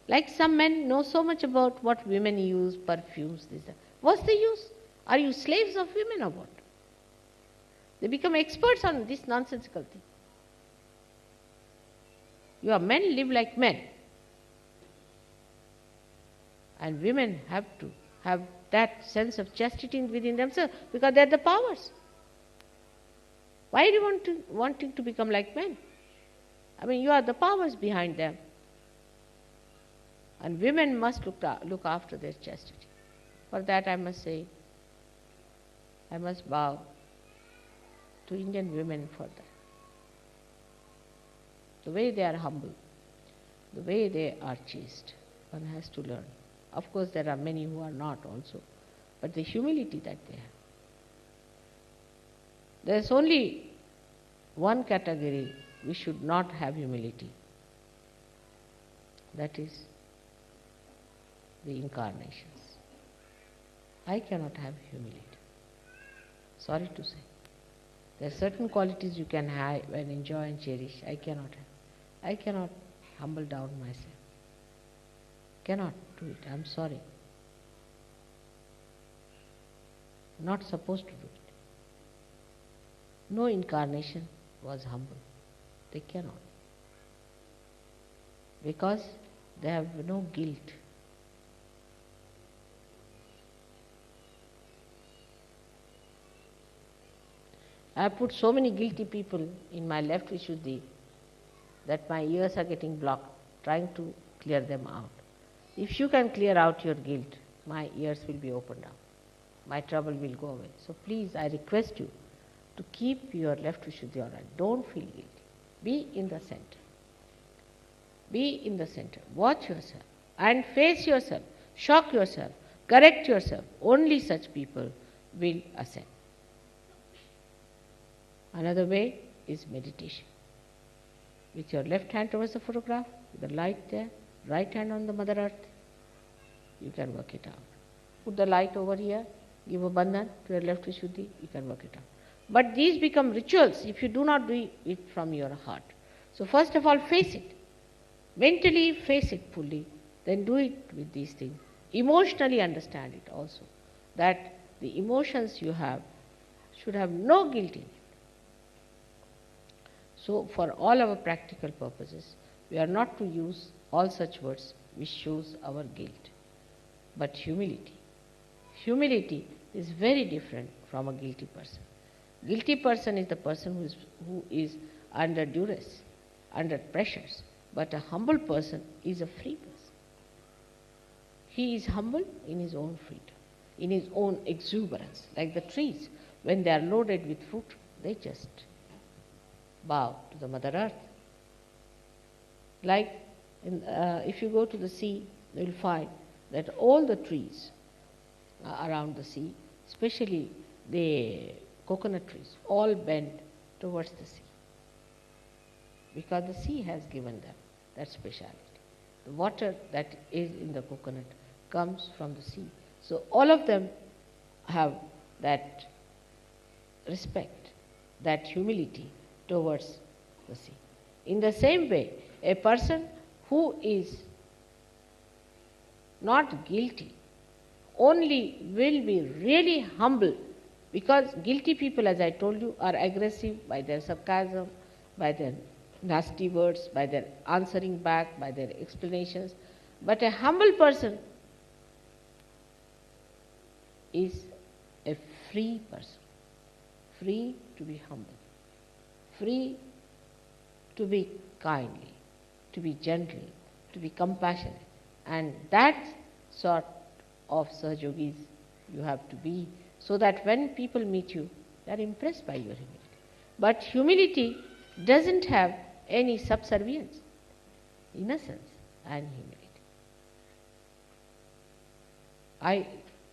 Like some men know so much about what women use, perfumes, this, that. What's the use? Are you slaves of women or what? They become experts on this nonsensical thing. Your men live like men. And women have to have that sense of chastity within themselves, because they are the powers. Why are you wanting to become like men? I mean, you are the powers behind them. And women must look after their chastity. For that I must say, I must bow to Indian women for that. The way they are humble, the way they are chaste, one has to learn. Of course, there are many who are not also, but the humility that they have. There is only one category we should not have humility. That is the incarnations. I cannot have humility. Sorry to say. There are certain qualities you can have and enjoy and cherish. I cannot have. I cannot humble down myself. Cannot do it. I'm sorry. Not supposed to do it. No incarnation was humble. They cannot. Because they have no guilt. I have put so many guilty people in my left Vishuddhi that my ears are getting blocked, trying to clear them out. If you can clear out your guilt, my ears will be opened up. My trouble will go away. So please, I request you to keep your left Vishuddhayana. Don't feel guilty. Be in the center. Be in the center. Watch yourself and face yourself. Shock yourself. Correct yourself. Only such people will ascend. Another way is meditation. With your left hand towards the photograph, with the light there, right hand on the Mother Earth, you can work it out. Put the light over here, give a bandhan to your left Vishuddhi, you can work it out. But these become rituals if you do not do it from your heart. So first of all, face it. Mentally face it fully, then do it with these things. Emotionally understand it also, that the emotions you have should have no guilt in it. So for all our practical purposes, we are not to use all such words which shows our guilt, but humility. Humility is very different from a guilty person. Guilty person is the person who is under duress, under pressures, but a humble person is a free person. He is humble in his own freedom, in his own exuberance. Like the trees, when they are loaded with fruit, they just bow to the Mother Earth. Like if you go to the sea, you will find that all the trees around the sea, especially the coconut trees, all bend towards the sea, because the sea has given them that speciality. The water that is in the coconut comes from the sea. So all of them have that respect, that humility towards the sea. In the same way, a person who is not guilty only will be really humble, because guilty people, as I told you, are aggressive by their sarcasm, by their nasty words, by their answering back, by their explanations. But a humble person is a free person, free to be humble, free to be kindly, to be gentle, to be compassionate. And that sort of Sahajogis you have to be, so that when people meet you, they are impressed by your humility. But humility doesn't have any subservience, innocence and humility.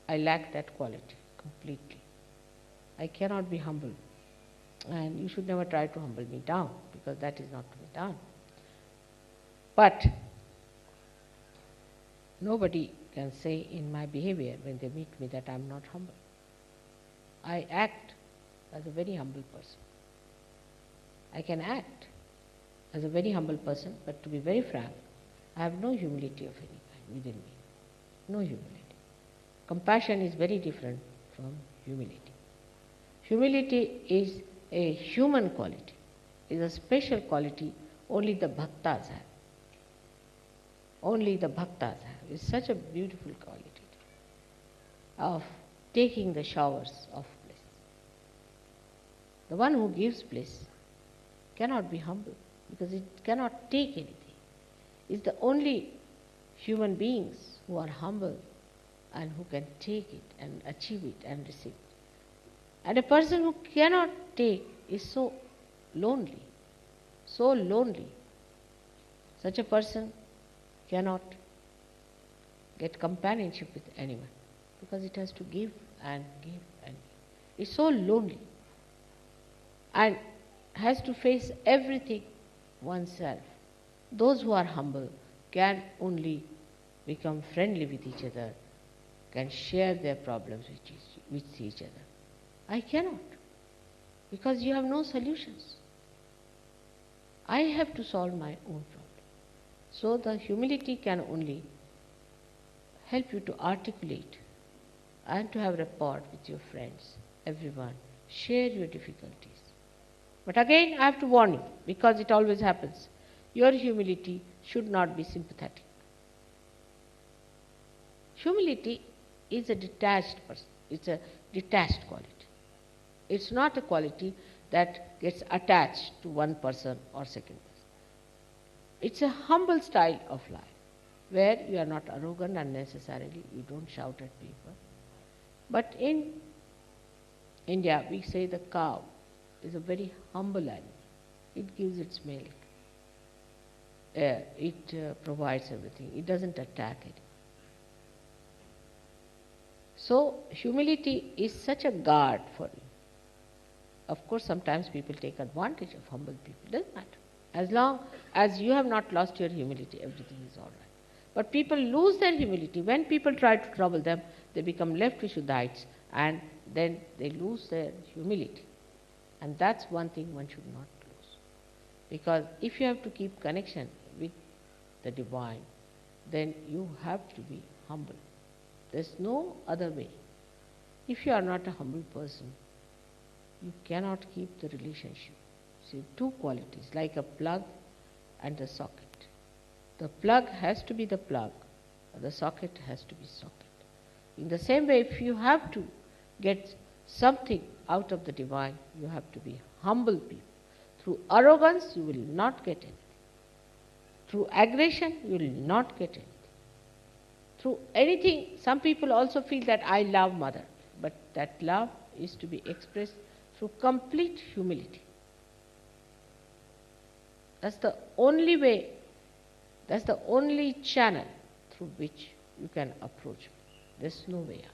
I lack that quality completely. I cannot be humble, and you should never try to humble me down, because that is not to be done. But nobody can say in my behavior when they meet me that I am not humble. I act as a very humble person. I can act as a very humble person, but to be very frank, I have no humility of any kind within me. No humility. Compassion is very different from humility. Humility is a human quality, is a special quality only the bhaktas have. Only the bhaktas have. It's such a beautiful quality of taking the showers of bliss. The one who gives bliss cannot be humble, because it cannot take anything. It's the only human beings who are humble and who can take it and achieve it and receive it. And a person who cannot take is so lonely, so lonely. Such a person cannot get companionship with anyone, because it has to give and give and give. It's so lonely and has to face everything oneself. Those who are humble can only become friendly with each other, can share their problems with each other. I cannot, because you have no solutions. I have to solve my own problem. So the humility can only help you to articulate and to have rapport with your friends, everyone. Share your difficulties. But again, I have to warn you, because it always happens. Your humility should not be sympathetic. Humility is a detached person. It's a detached quality. It's not a quality that gets attached to one person or second person. It's a humble style of life. where you are not arrogant unnecessarily, you don't shout at people. But in India, we say the cow is a very humble animal. It gives its milk. It provides everything. It doesn't attack it. So, humility is such a guard for you. Of course, sometimes people take advantage of humble people. Doesn't matter. As long as you have not lost your humility, everything is all right. But people lose their humility. When people try to trouble them, they become left Vishuddhites and then they lose their humility. And that's one thing one should not lose. Because if you have to keep connection with the divine, then you have to be humble. There's no other way. If you are not a humble person, you cannot keep the relationship. See, two qualities, like a plug and a socket. The plug has to be the plug, the socket has to be socket. In the same way, if you have to get something out of the divine, you have to be humble people. Through arrogance, you will not get anything. Through aggression, you will not get anything. Through anything, some people also feel that I love mother, but that love is to be expressed through complete humility. That's the only way, that's the only channel through which you can approach me. There's no way out.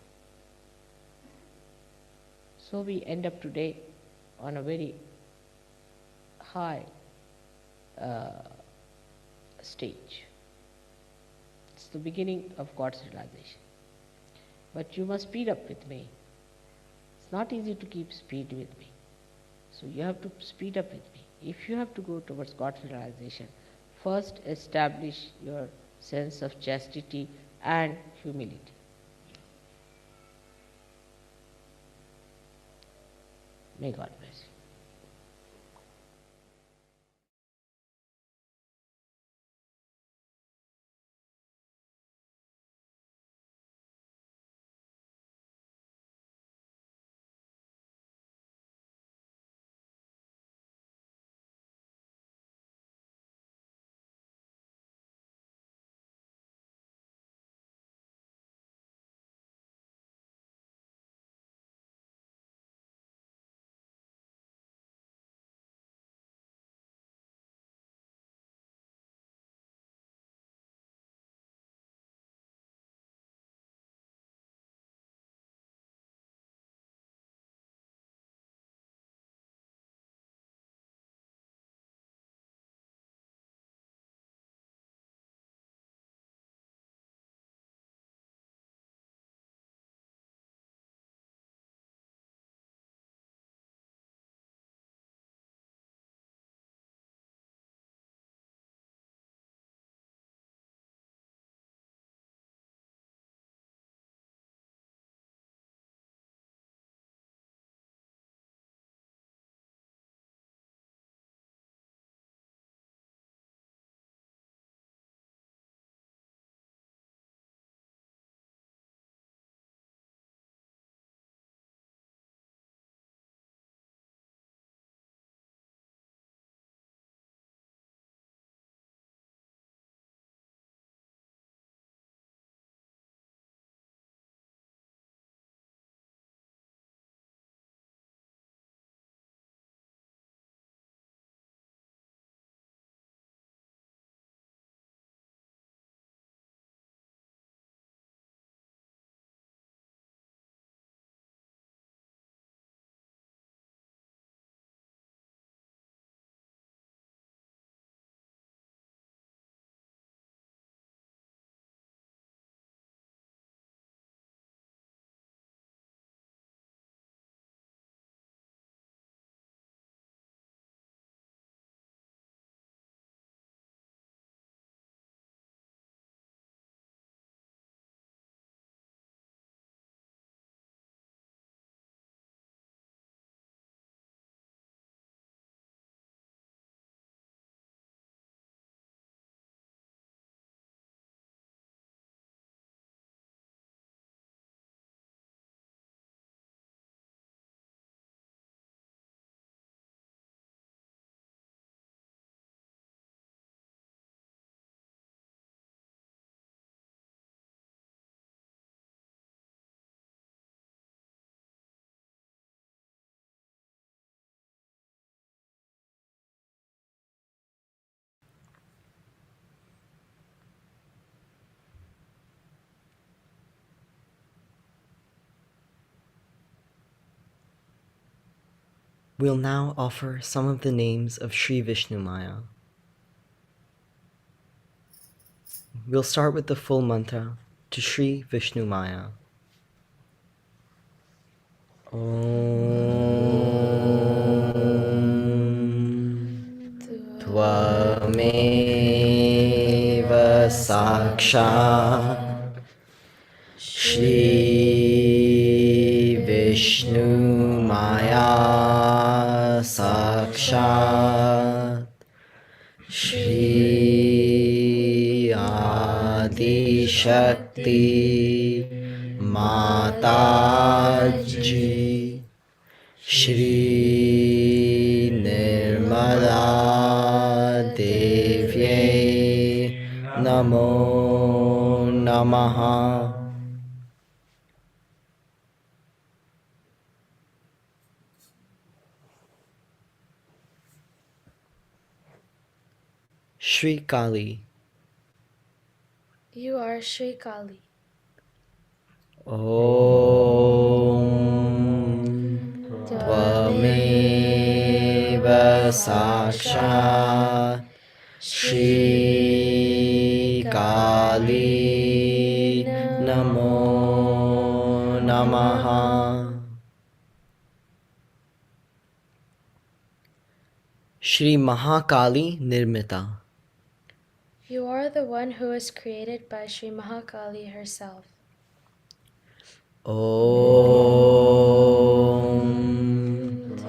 So we end up today on a very high stage. It's the beginning of God's realization. But you must speed up with me. It's not easy to keep speed with me. So you have to speed up with me. If you have to go towards God's realization, first establish your sense of chastity and humility. May God bless you. We'll now offer some of the names of Shri Vishnumaya. We'll start with the full mantra to Shri Vishnumaya. Om Tvameva Sakshat Shri Vishnumaya Sakshat Shri Adi Shakti Mataji Shri Nirmala Devye Namo Namaha. Shri Kali. You are Shri Kali. Om Tvameva Sakshat Shri Kali Namo Namaha. Shri Mahakali Nirmita. You are the one who was created by Shri Mahakali herself. Om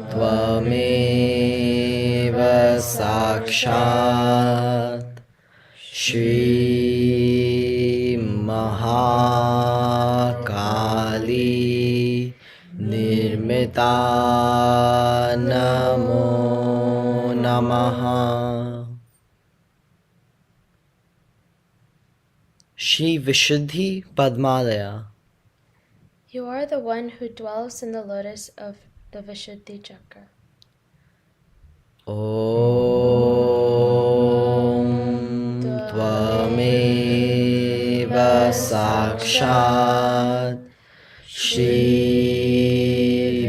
Tvameva Sakshat Shri Mahakali Nirmita Namo Namaha. Shri Vishuddhi Padmalaya. You are the one who dwells in the lotus of the Vishuddhi Chakra. Om Tvameva Sakshat Shri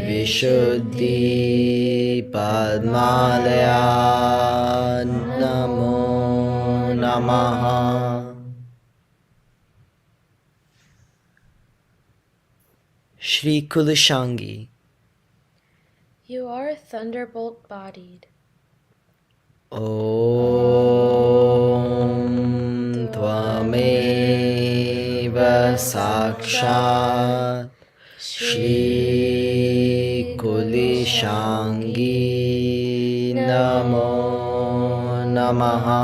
Vishuddhi Padmalaya Namo Namaha. Shri Kulishangi. You are thunderbolt bodied. Om Tvameva Sakshat Shri Kulishangi Namo Namaha.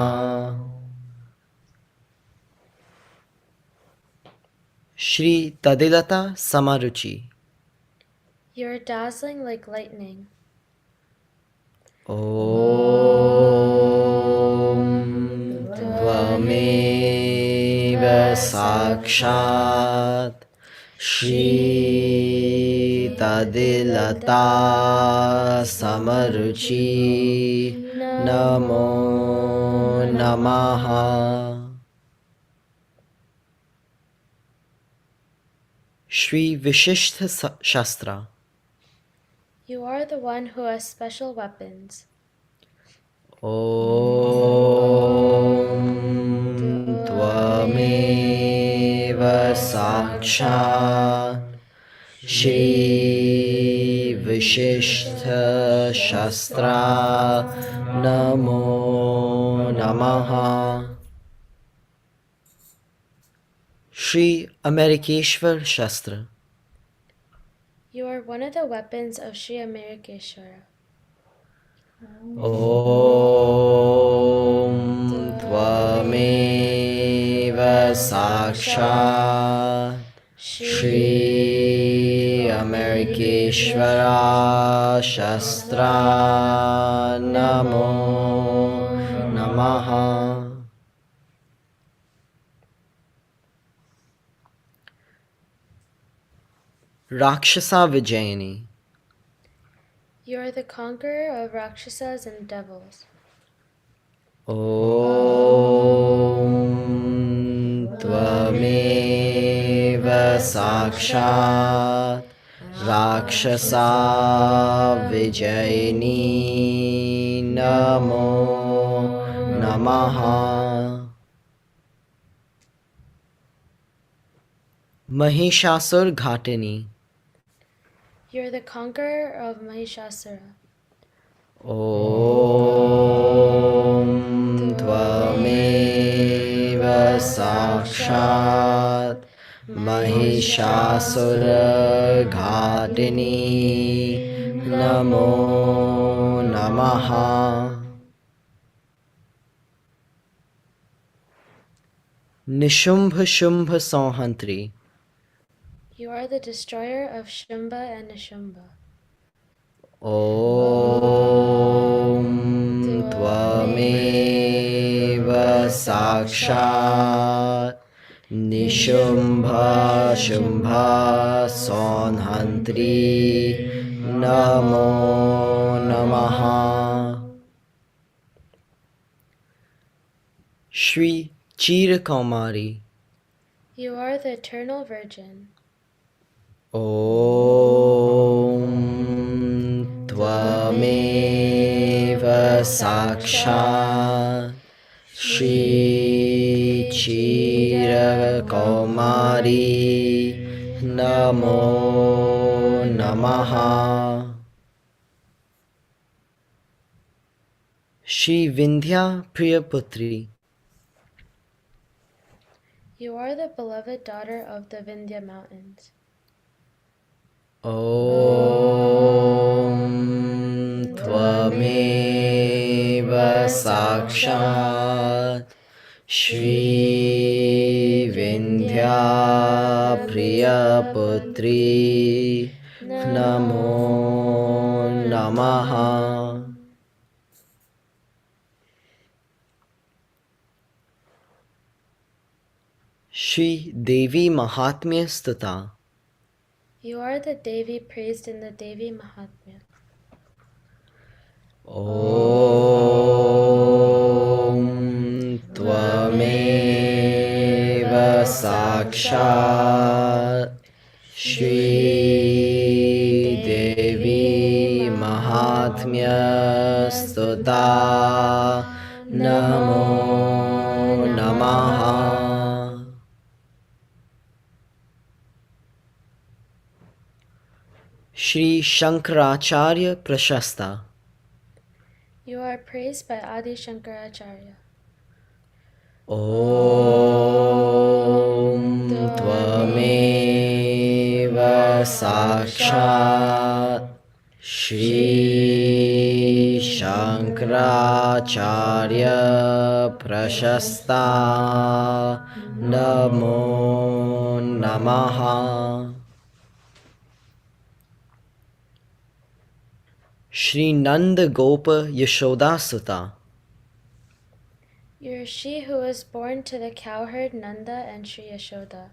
Shri Tadilata Samaruchi. You are dazzling like lightning. Om Tvameva Sakshat Shri Tadilata Samaruchi Namo Namaha. Shri Vishishtha Shastra. You are the one who has special weapons. Om Tvameva Sakshat Shri Vishishtha Shastra Namo Namaha. Shri Amerikeshwar Shastra. You are one of the weapons of Shri Amerikeshwara. Om Tvameva Sakshat Shri Amerikeshwara Shastra Namo Namaha. Rakshasa Vijayani. You are the conqueror of Rakshasas and devils. Om Tvameva Sakshat Rakshasa Vijayini Namo Namaha. Mahishasur Ghatini. You're the conqueror of Mahishasura. Om Tvameva Sakshat Mahishasura Ghatini Namo Namaha. Nishumbha Shumbha Sanhantri. You are the destroyer of Shumba and Nishumba. Om Tvameva Sakshat Nishumbha Shumbha Sanhantri Namo Namaha. Shri Chirakamari. You are the eternal virgin. Om Tvameva Sakshat Shri Chirakamari Namo Namaha. Shri Vindhya Priyaputri. You are the beloved daughter of the Vindhya mountains. Om Tvameva Sakshat Shri Vindhya Priyaputri Namo Namaha. Shri Devi Mahatmya Stuta. You are the Devi praised in the Devi Mahatmya. Om Tvameva Sakshat Shri Devi Mahatmya Stuta Namo Namaha. Shri Shankaracharya Prashasta. You are praised by Adi Shankaracharya. Om Tvameva Sakshat Shri Shankaracharya Prashasta Namo Namaha. Shri Nanda Gopa Yashoda Sutta. You are she who was born to the cowherd Nanda and Shri Yashoda.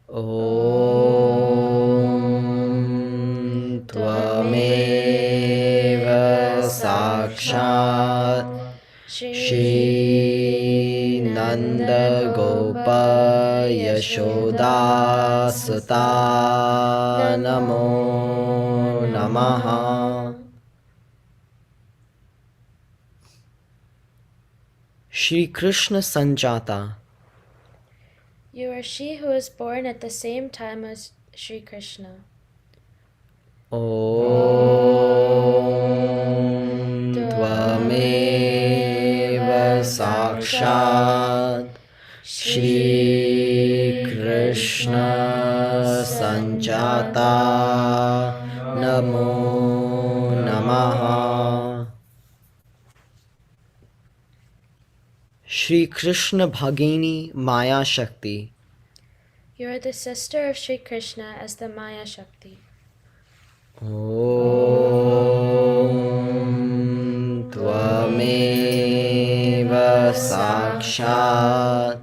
Om Tvameva Sakshat Shri Nanda Gopa Yashoda Sutta Namo Namaha. Shri Krishna Sanjata. You are she who was born at the same time as Shri Krishna. Om Tvameva Sakshat Shri Krishna Sanjata Namo Namaha. Shri Krishna Bhagini Maya Shakti. You are the sister of Shri Krishna as the Maya Shakti. Om Tvameva Sakshat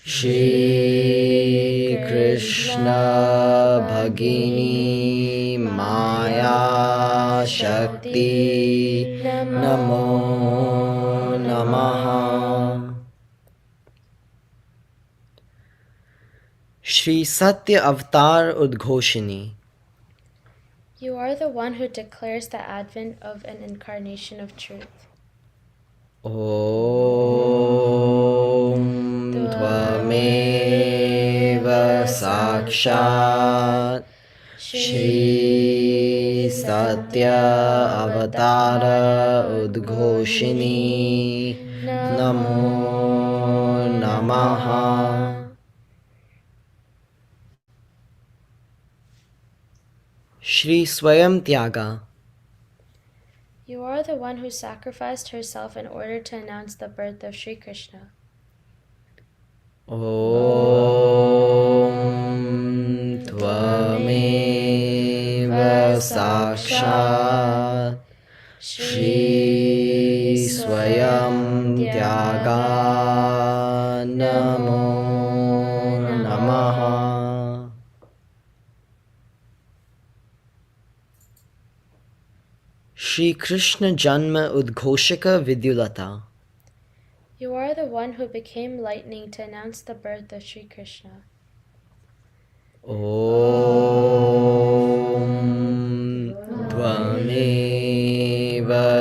Shri Krishna Bhagini Maya Shakti Namo Namaha. Shri Satya Avatar Udghoshini. You are the one who declares the advent of an incarnation of truth. Om Tvameva Sakshat Shri Satya Avatara Udghoshini Namo Namaha. Shri Swayam Tyaga. You are the one who sacrificed herself in order to announce the birth of Shri Krishna. Om Tvameva Sakshat Shri Swayam Tyaga Namo Namaha. Shri Krishna Janma Udghoshaka Vidyulata. You are the one who became lightning to announce the birth of Shri Krishna. Om Tvameva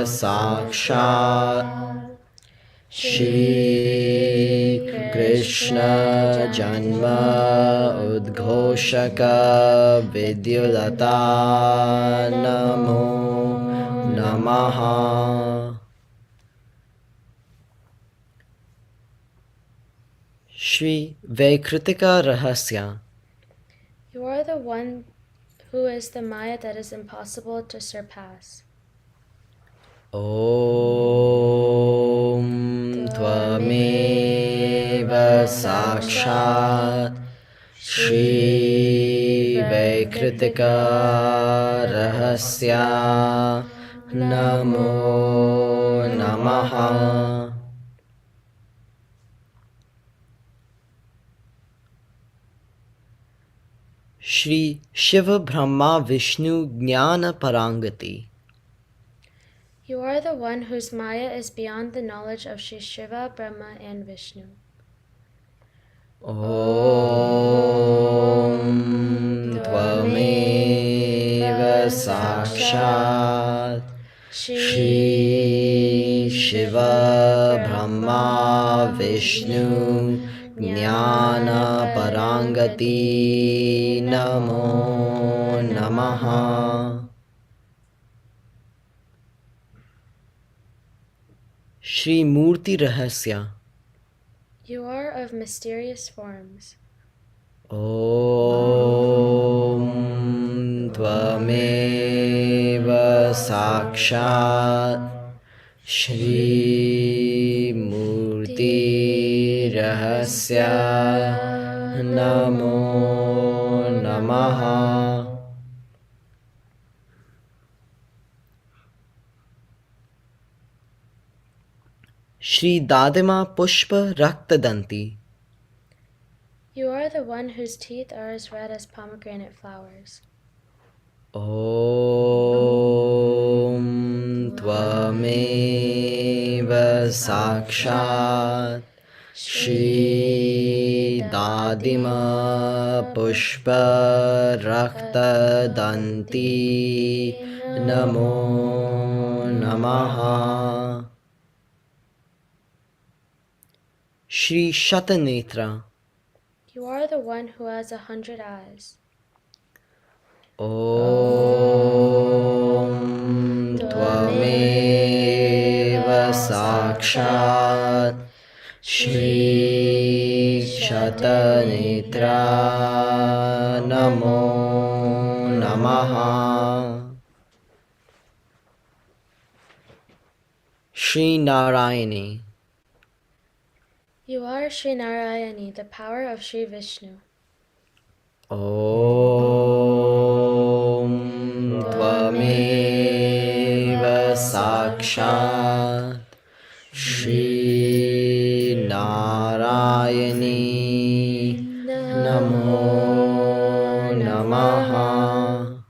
Sakshat Shri Krishna Janma Udghoshaka Vidyulata Namo Namaha. Shri Vaikritika Rahasya. You are the one who is the Maya that is impossible to surpass. Om Tvameva Sakshat Shri Vaikritika Rahasya Namo Namaha. Shri Shiva Brahma Vishnu Jnana Parangati. You are the one whose Maya is beyond the knowledge of Shri Shiva, Brahma, and Vishnu. Om Tvameva Sakshat Shri Shiva Brahma Vishnu Jnana Parangati Namo Namaha. Shri Murti Rahasya. You are of mysterious forms. Om Tvameva Sakshat Shri Murti Rahasya Namo Namaha. Shri Dadima Pushpa Raktadanti. You are the one whose teeth are as red as pomegranate flowers. Om Tvameva Sakshat Shri Dadima Pushpa Rakta Danti Namo Namaha. Shri Shatanetra. You are the one who has 100 eyes. Om Tvameva Sakshat Shri Shatanetra Namo Namaha. Shri Narayani. You are Shri Narayani, the power of Shri Vishnu. Om Tvameva Sakshat Shri Narayani Namo Namaha.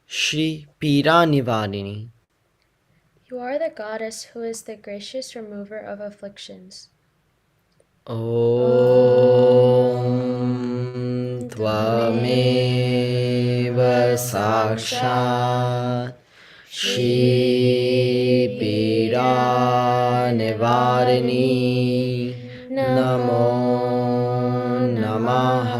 Shri Pira Nivarini. You are the goddess who is the gracious remover of afflictions. Om त्वमेव साक्षात् श्रीपीडानिवारिणी नमो नमः।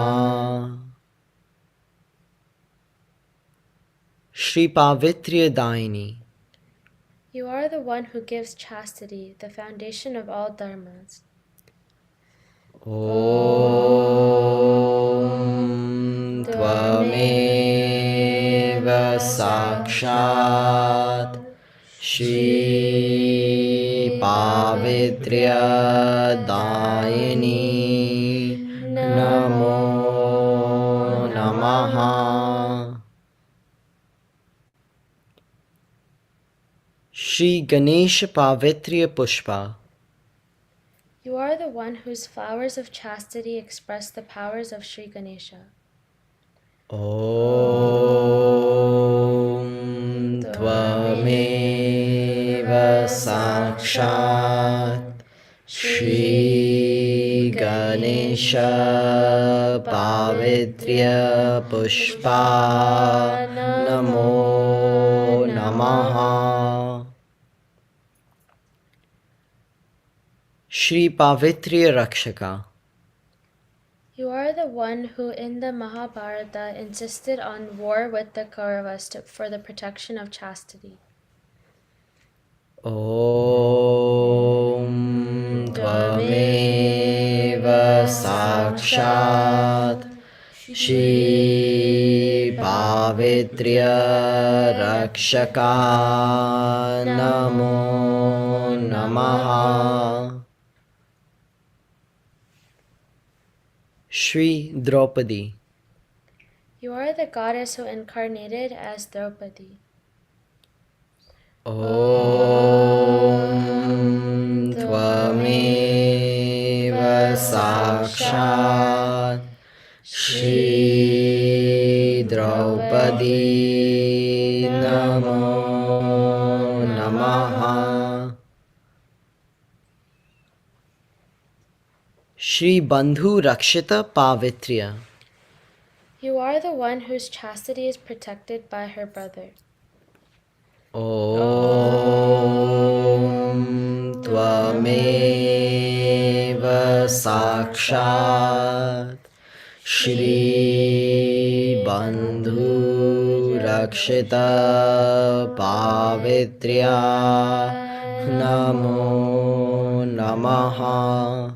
Shri Pavitriyadayini. You are the one who gives chastity, the foundation of all dharmas. Om Tvameva Sakshat Shri Pavitriyadayini Namo Namaha. Shri Ganesha Pavitriya Pushpa. You are the one whose flowers of chastity express the powers of Shri Ganesha. Om Tvameva Sakshat Shri Ganesha Pavitriya Pushpa Namo Namaha. Shri Pavitriya Rakshaka. You are the one who in the Mahabharata insisted on war with the Kauravas for the protection of chastity. Om Tvameva Sakshat Shri Pavitriya Rakshaka Namo Namaha. Shri Draupadi. You are the goddess who incarnated as Draupadi. Om Tvameva Sakshat Shri Draupadi Namo Namaha. Shri Bandhu Rakshita Pavitriya. You are the one whose chastity is protected by her brother. Om Tvameva Sakshat Shri Bandhu Rakshita Pavitriya Namo Namaha.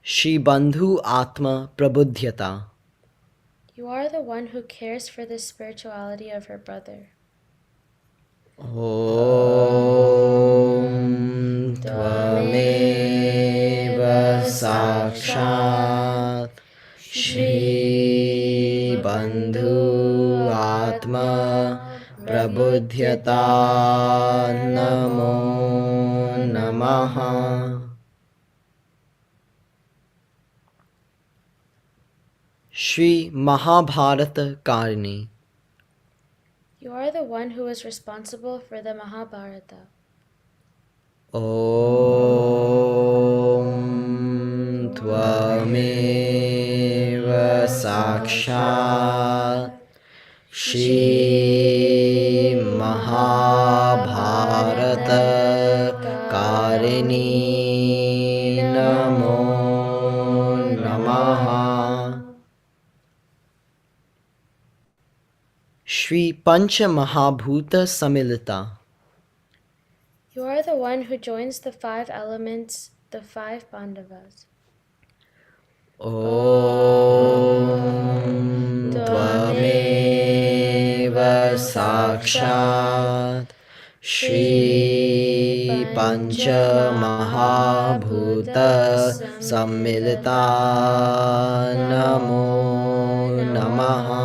Shri Bandhu Atma Prabudhyata. You are the one who cares for the spirituality of her brother. Om Tvameva Sakshat Shri Bandhu Atma Prabudhyata Namo Namaha. Shri Mahabharata Karini. You are the one who is responsible for the Mahabharata. Om Tvameva Sakshat Shri Mahabharata Karini Namo Namaha. Shri Pancha Mahabhuta Samilita. You are the one who joins the 5 elements, the 5 Pandavas. Om Tvameva Sakshat Shri Pancha Mahabhuta Samilita Namo Namaha.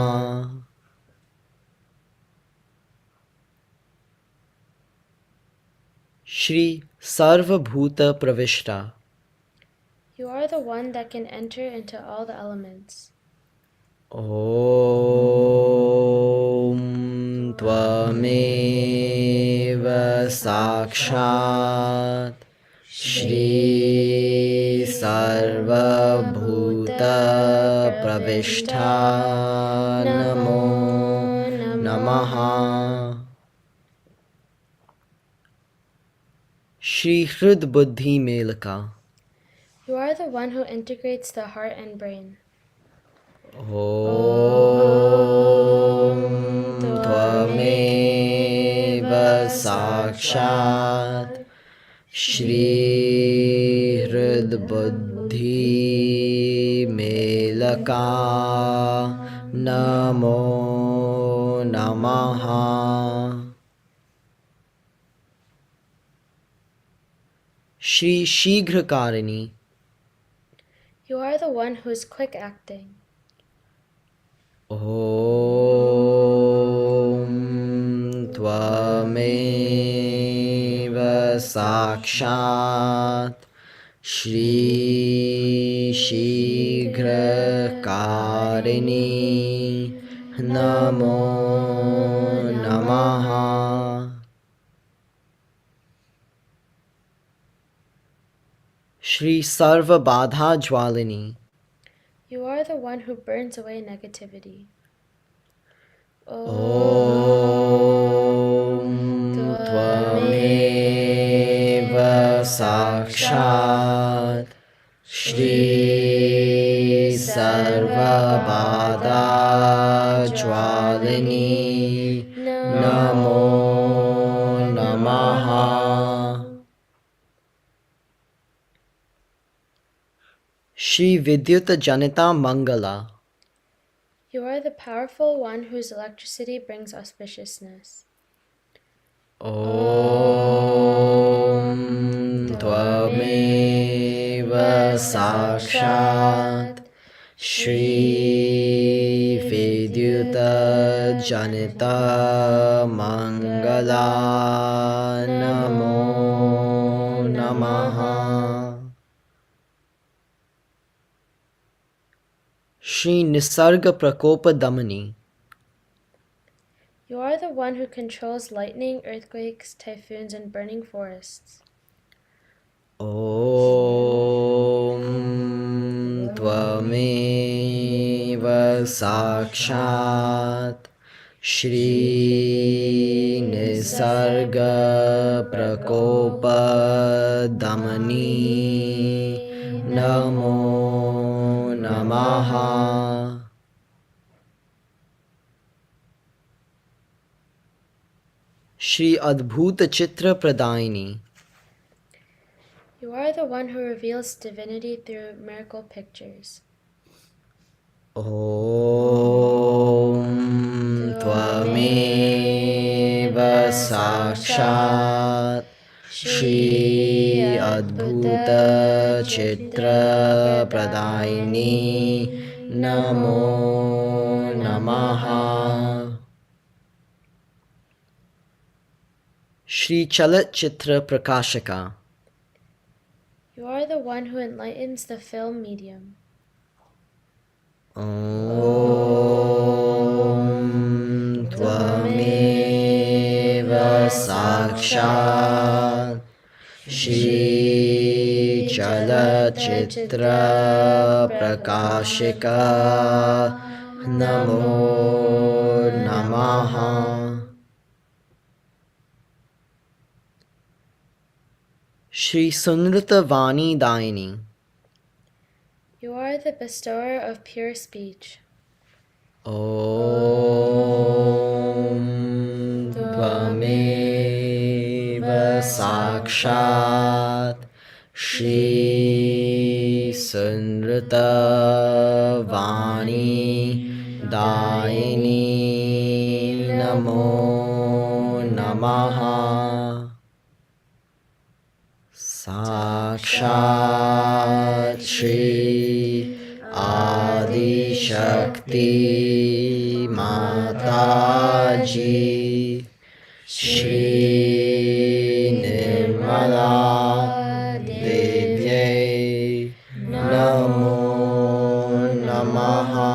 Shri Sarvabhuta Pravishta. You are the one that can enter into all the elements. Om Tvameva Sakshat Shri Sarvabhuta pravishta namo namaha. Shri Hrid Buddhi Melaka. You are the one who integrates the heart and brain. Om Tvameva Sakshat Shri Hrid Buddhi Melaka Namo Namaha. Shri Shighrakarani. You are the one who is quick acting. Om Tvameva Sakshat Shri Shighrakarani Namo Namaha. Shri Sarva Badha Jwalini. You are the one who burns away negativity. Om Tvameva Sakshat Shri Sarva Badha Jwalini Namo Namaha. Shri Vidyuta Janita Mangala. You are the powerful one whose electricity brings auspiciousness. Om Tvameva Sakshat Shri Vidyuta Janita Mangala Namo Namaha. Shri Nisarga Prakopa Damani. You are the one who controls lightning, earthquakes, typhoons, and burning forests. Om Tvameva Sakshat Shri Nisarga Prakopa Damani Namo Namaha. Shri Adbhuta Chitra Pradayini. You are the one who reveals divinity through miracle pictures. Om Tvameva Sakshat Shri Adbhuta Chitra Pradayini Namo Namaha. Shri Chalat Chitra Prakashaka. You are the one who enlightens the film medium. Om Tvameva Sakshat Shri Chalachitra Prakashika Namo Namaha. Shri Sunrata Vani Dayini. You are the bestower of pure speech. Om Tvameva Sakshat Shri Sunrata Vani Dayini Namo Namaha. Sakshat Shri Adi Shakti Mataji Shri Nirmala Devye Namo Namaha.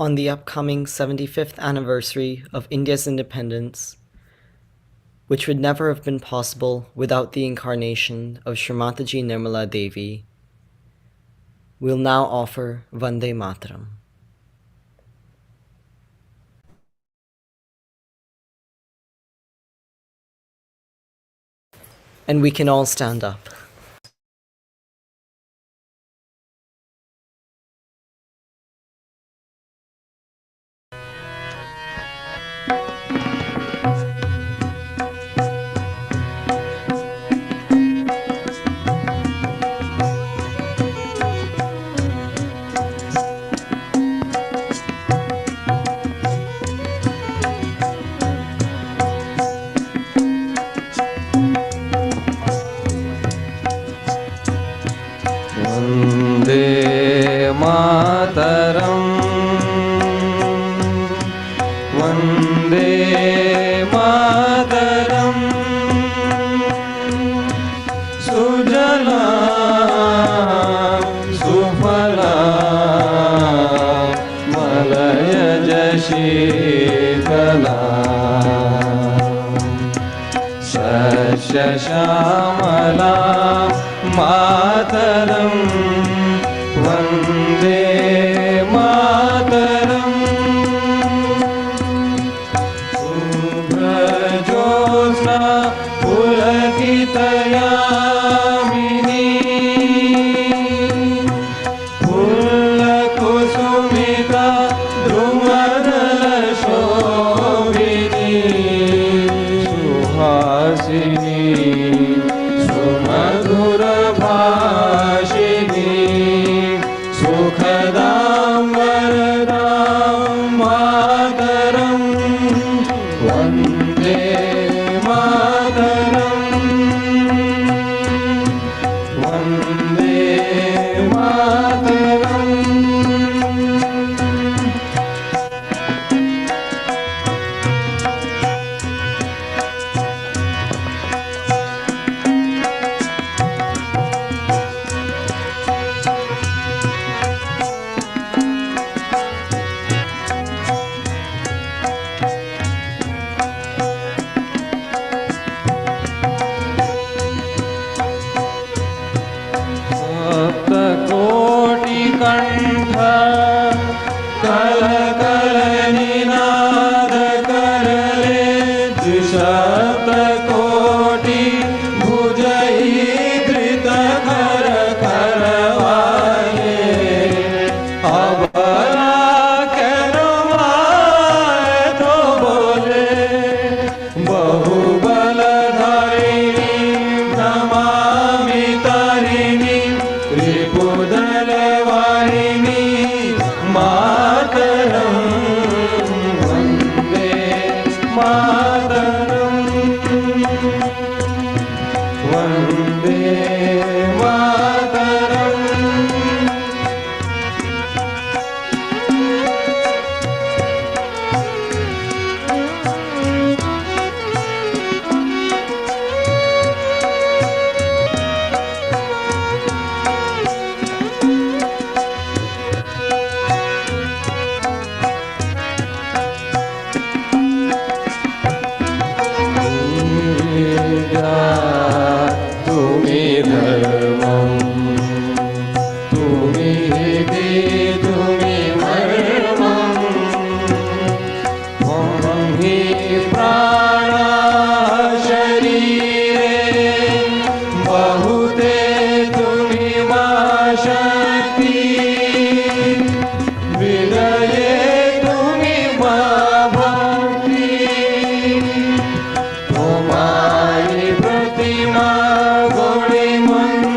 On the upcoming 75th anniversary of India's independence, which would never have been possible without the incarnation of Srimataji Nirmala Devi, we'll now offer Vande Mataram. And we can all stand up. Vande Mataram, Vande Mataram, Sujala Sufala Malaya Shikala Sasya Shamala Mataram, Vande Mataram, Subhrajosna Pulakitayamini, Pullakusumita Dhrumadala Shobhini, Suhasini Sumadhura Bhashini, Sukhadam Varadam Mataram, Vande Mataram, Vande Mataram. सप्तकोटि कंठ कल कल निनाद करले, द्विशतकोटि भुजहि धृत कर करवाले, अबला करवाए तो बोले, बहुबलधारिणी नमामि तारिणी, त्रिपुदलवारिणी मातरं, वन्दे मातरं, वन्दे मातरम्. तुम्ही धर्मं, तुम्ही हिते, तुम्ही मर्मं, त्वं हि प्राणः शरीरे, बहुते तुम्ही मा शक्ति, हृदये तुम्ही मा भक्ति, तुम्हारी प्रतिमा गोडी मंदिर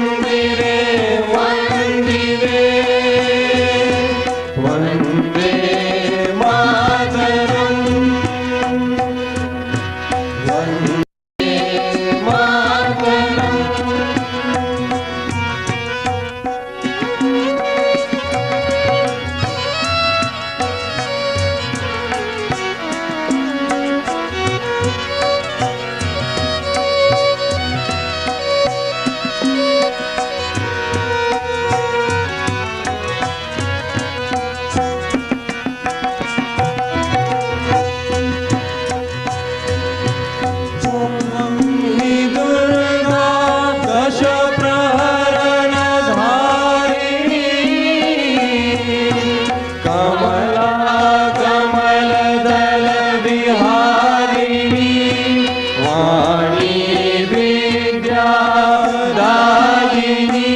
दायिनी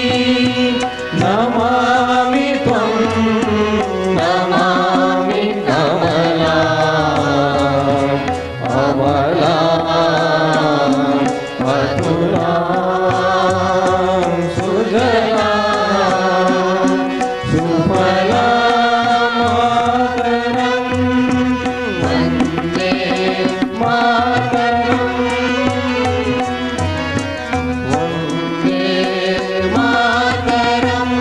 नमामि त्वं नमामि कमला अमला अतुला सुजला सुफला मातरं वन्दे मातरं वन्दे मातरम्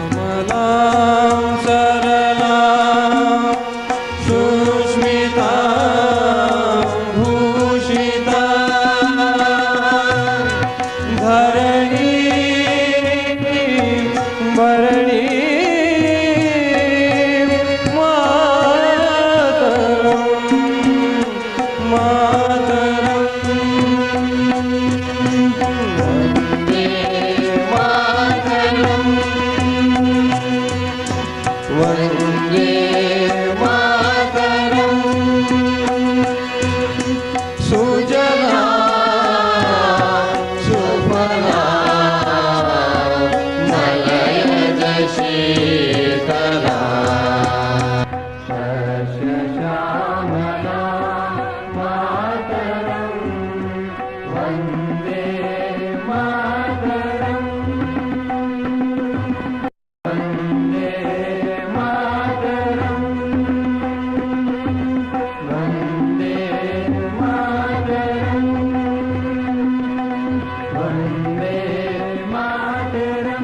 कमलां सरलां सुस्मितां भूषितां धरणीं वरणीं मातरं मातरं वन्दे मातरम् वन्दे मातरं सुजला सुफला मलयज शीतला शस्यश्यामला मातरं वन्दे मातरम् वन्दे मातरं वन्दे मातरं वन्दे मातरं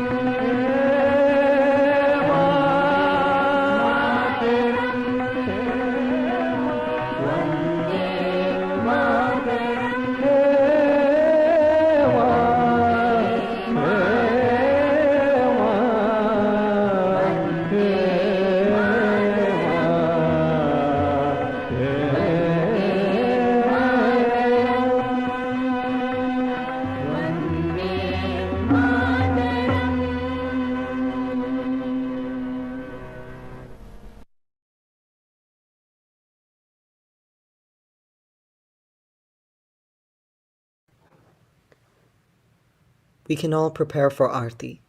We can all prepare for Aarti.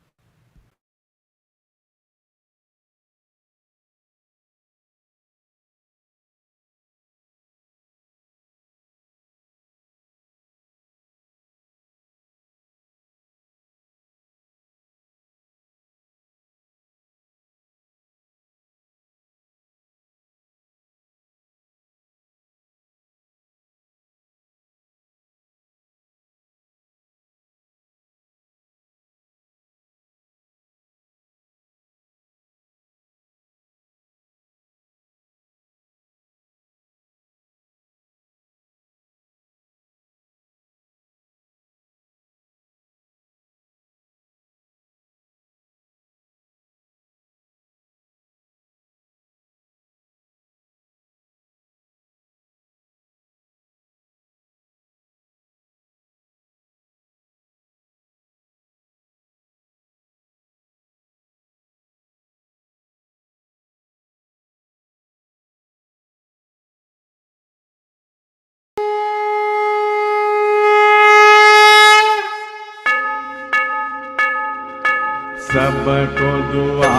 सबको दुआ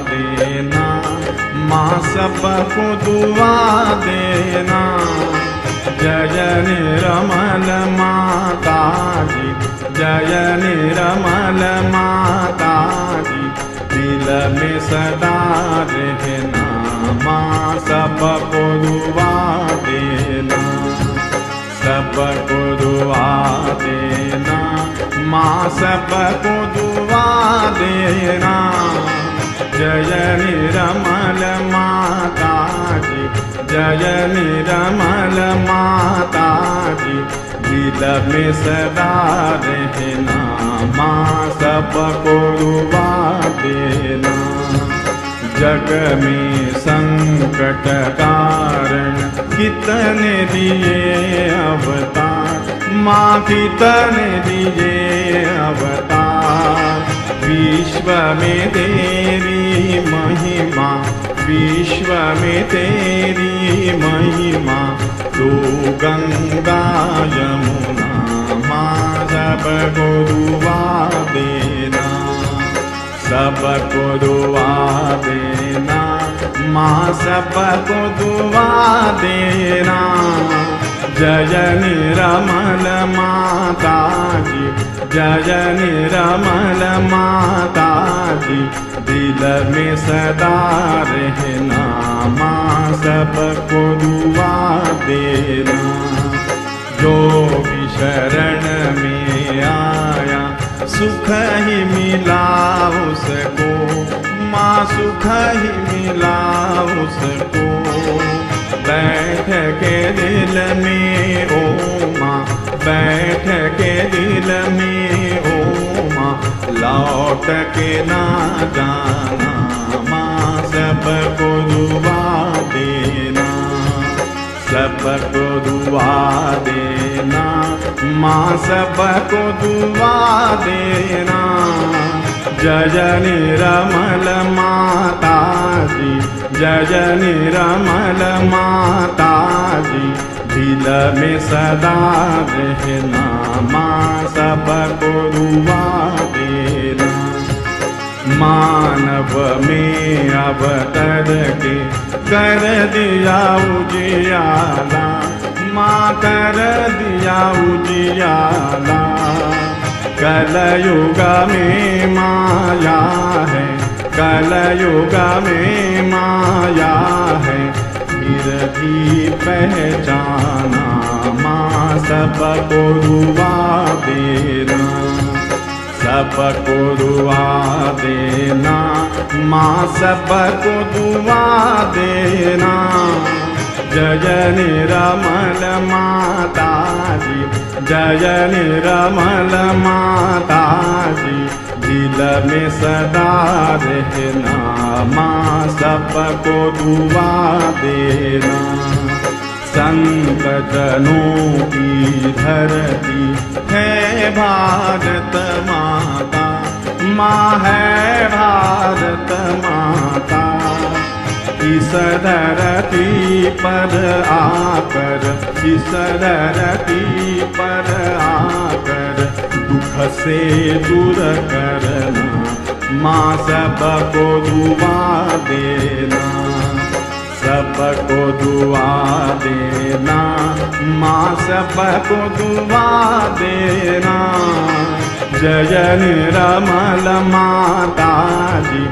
देना माँ, सबको दुआ देना। जय निर्मल माता जी, जय निर्मल माता जी, दिल में सदा रहना माँ, सबको दुआ देना, सबको दुआ देना माँ, सबको दुआ देना। जय निर्मल माता जी, जय निर्मल माता जी, दिल में सदा रहना माँ, सबको दुआ देना। जग में संकट कारण कितने दिए अवतार, माँ कितने दिए अवतार। विश्व में तेरी महिमा, विश्व में तेरी महिमा, तू गंगा यमुना माँ सबको दुआ देना, सबको दुआ देना माँ सबको दुआ देना। जय निरमल माता जी, जय निरमल माता जी, दिल में सदा रहना माँ सबको दुआ देना। जो भी शरण में आया सुख ही मिला उसको, माँ सुख ही मिला उसको। बैठ के दिल में ओ माँ, बैठ के दिल में ओ माँ, लौट के ना जाना माँ सबको दुआ देना, सबको दुआ देना माँ सबको दुआ देना। जय निरमल माता जी, जय निरमल माता जी, दिल में सदा रहना माँ सबको दुआ देना। मानव में अवतर के कर दिया उजियाला, माँ कर दिया उजियाला। कलयुग में माया है, कलयुग में माया है, फिर भी पहचाना माँ सबको दुआ देना, सबको दुआ देना माँ सबको दुआ देना। जय निरमल माता जी, जय निरमल माता जी, दिल में सदा रहना माँ सबको दुआ देना। संत जनों की धरती है भारत माता, माँ है भारत माता। इस धरती पर आकर, इस धरती पर आकर दुख से दूर करना माँ सबको दुआ देना, सबको दुआ देना माँ सबको दुआ देना। जय निरमल माता जी,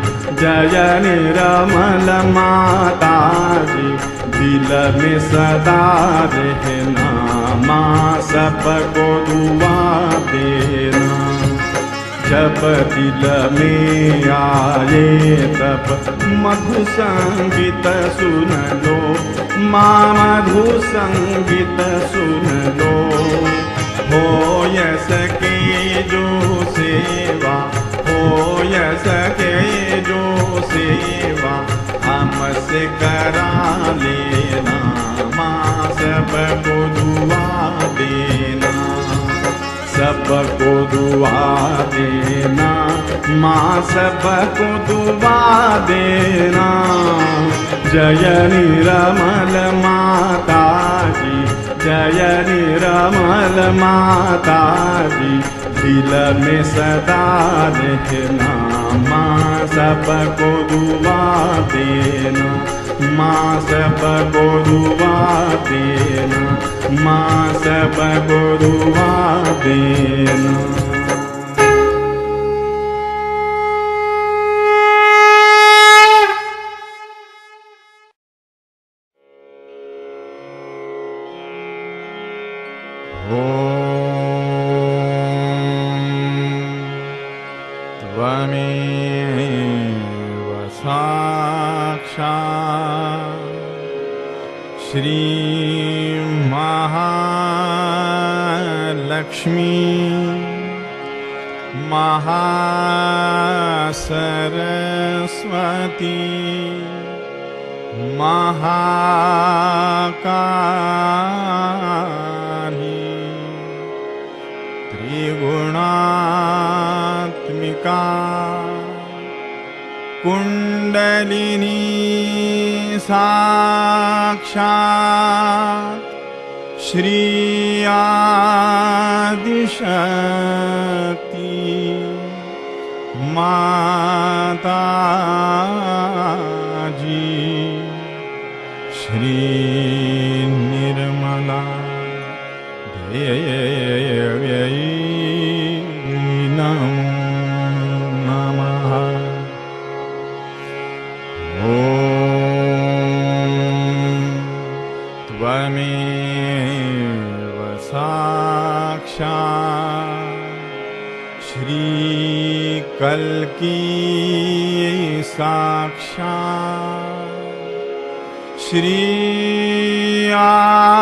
जय निरमल माता जी, दिल में सदा रहना माँ सबको दुआ देना। जब दिल में आए तब मधु संगीत सुन लो माँ, मधु संगीत सुन लो। हो सके जो सेवा, हो सके जो सेवा हमसे करा लेना माँ सबको दुआ देना, सबको दुआ देना माँ सबको दुआ देना। जय निरमल माता जी, जय निरमल माता जी, दिल में सदा रहना माँ सबको दुआ देना, माँ सबको दुआ देना, माँ सबको दुआ देना। त्वमेव साक्षात् श्री महालक्ष्मी महासरस्वती सरस्वती महाकाली त्रिगुणात्मिका कुण्डलिनी साक्षात् श्री आदिशक्ति माताजी श्री निर्मला देव्यै नमो नमः। ॐ त्वमेव साक्षात् श्री कल्की साक्षात् श्री आदिशक्ति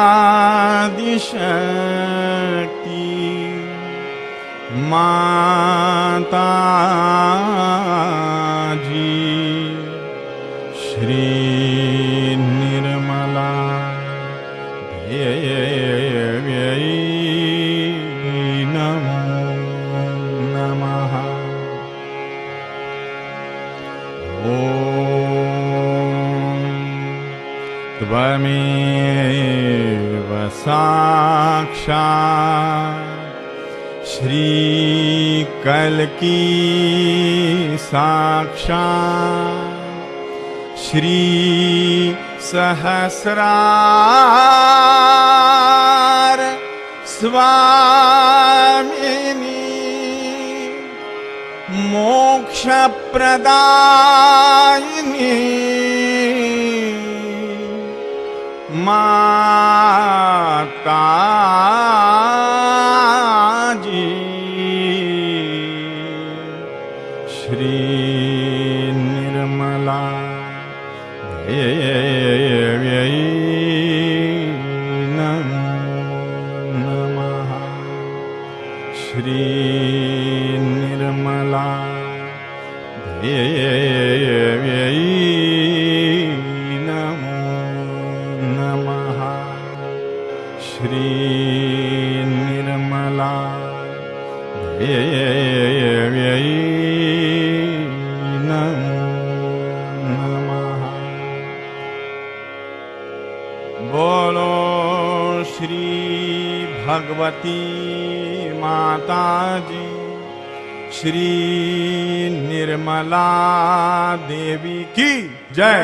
माताजी श्री निर्मला देव्यै नमो नमः। ॐ त्वमेव साक्षात् श्री कल्की साक्षात् श्री सहस्रार स्वामिनी मोक्षप्रदायिनी माताजी श्री निर्मला देव्यै नमो नमः। श्री निर्मला देव्यै नमो नमः। श्री निर्मला देव्यै नमो नमः। बोलो श्री भगवती माताजी श्री निर्मला देवी की जय।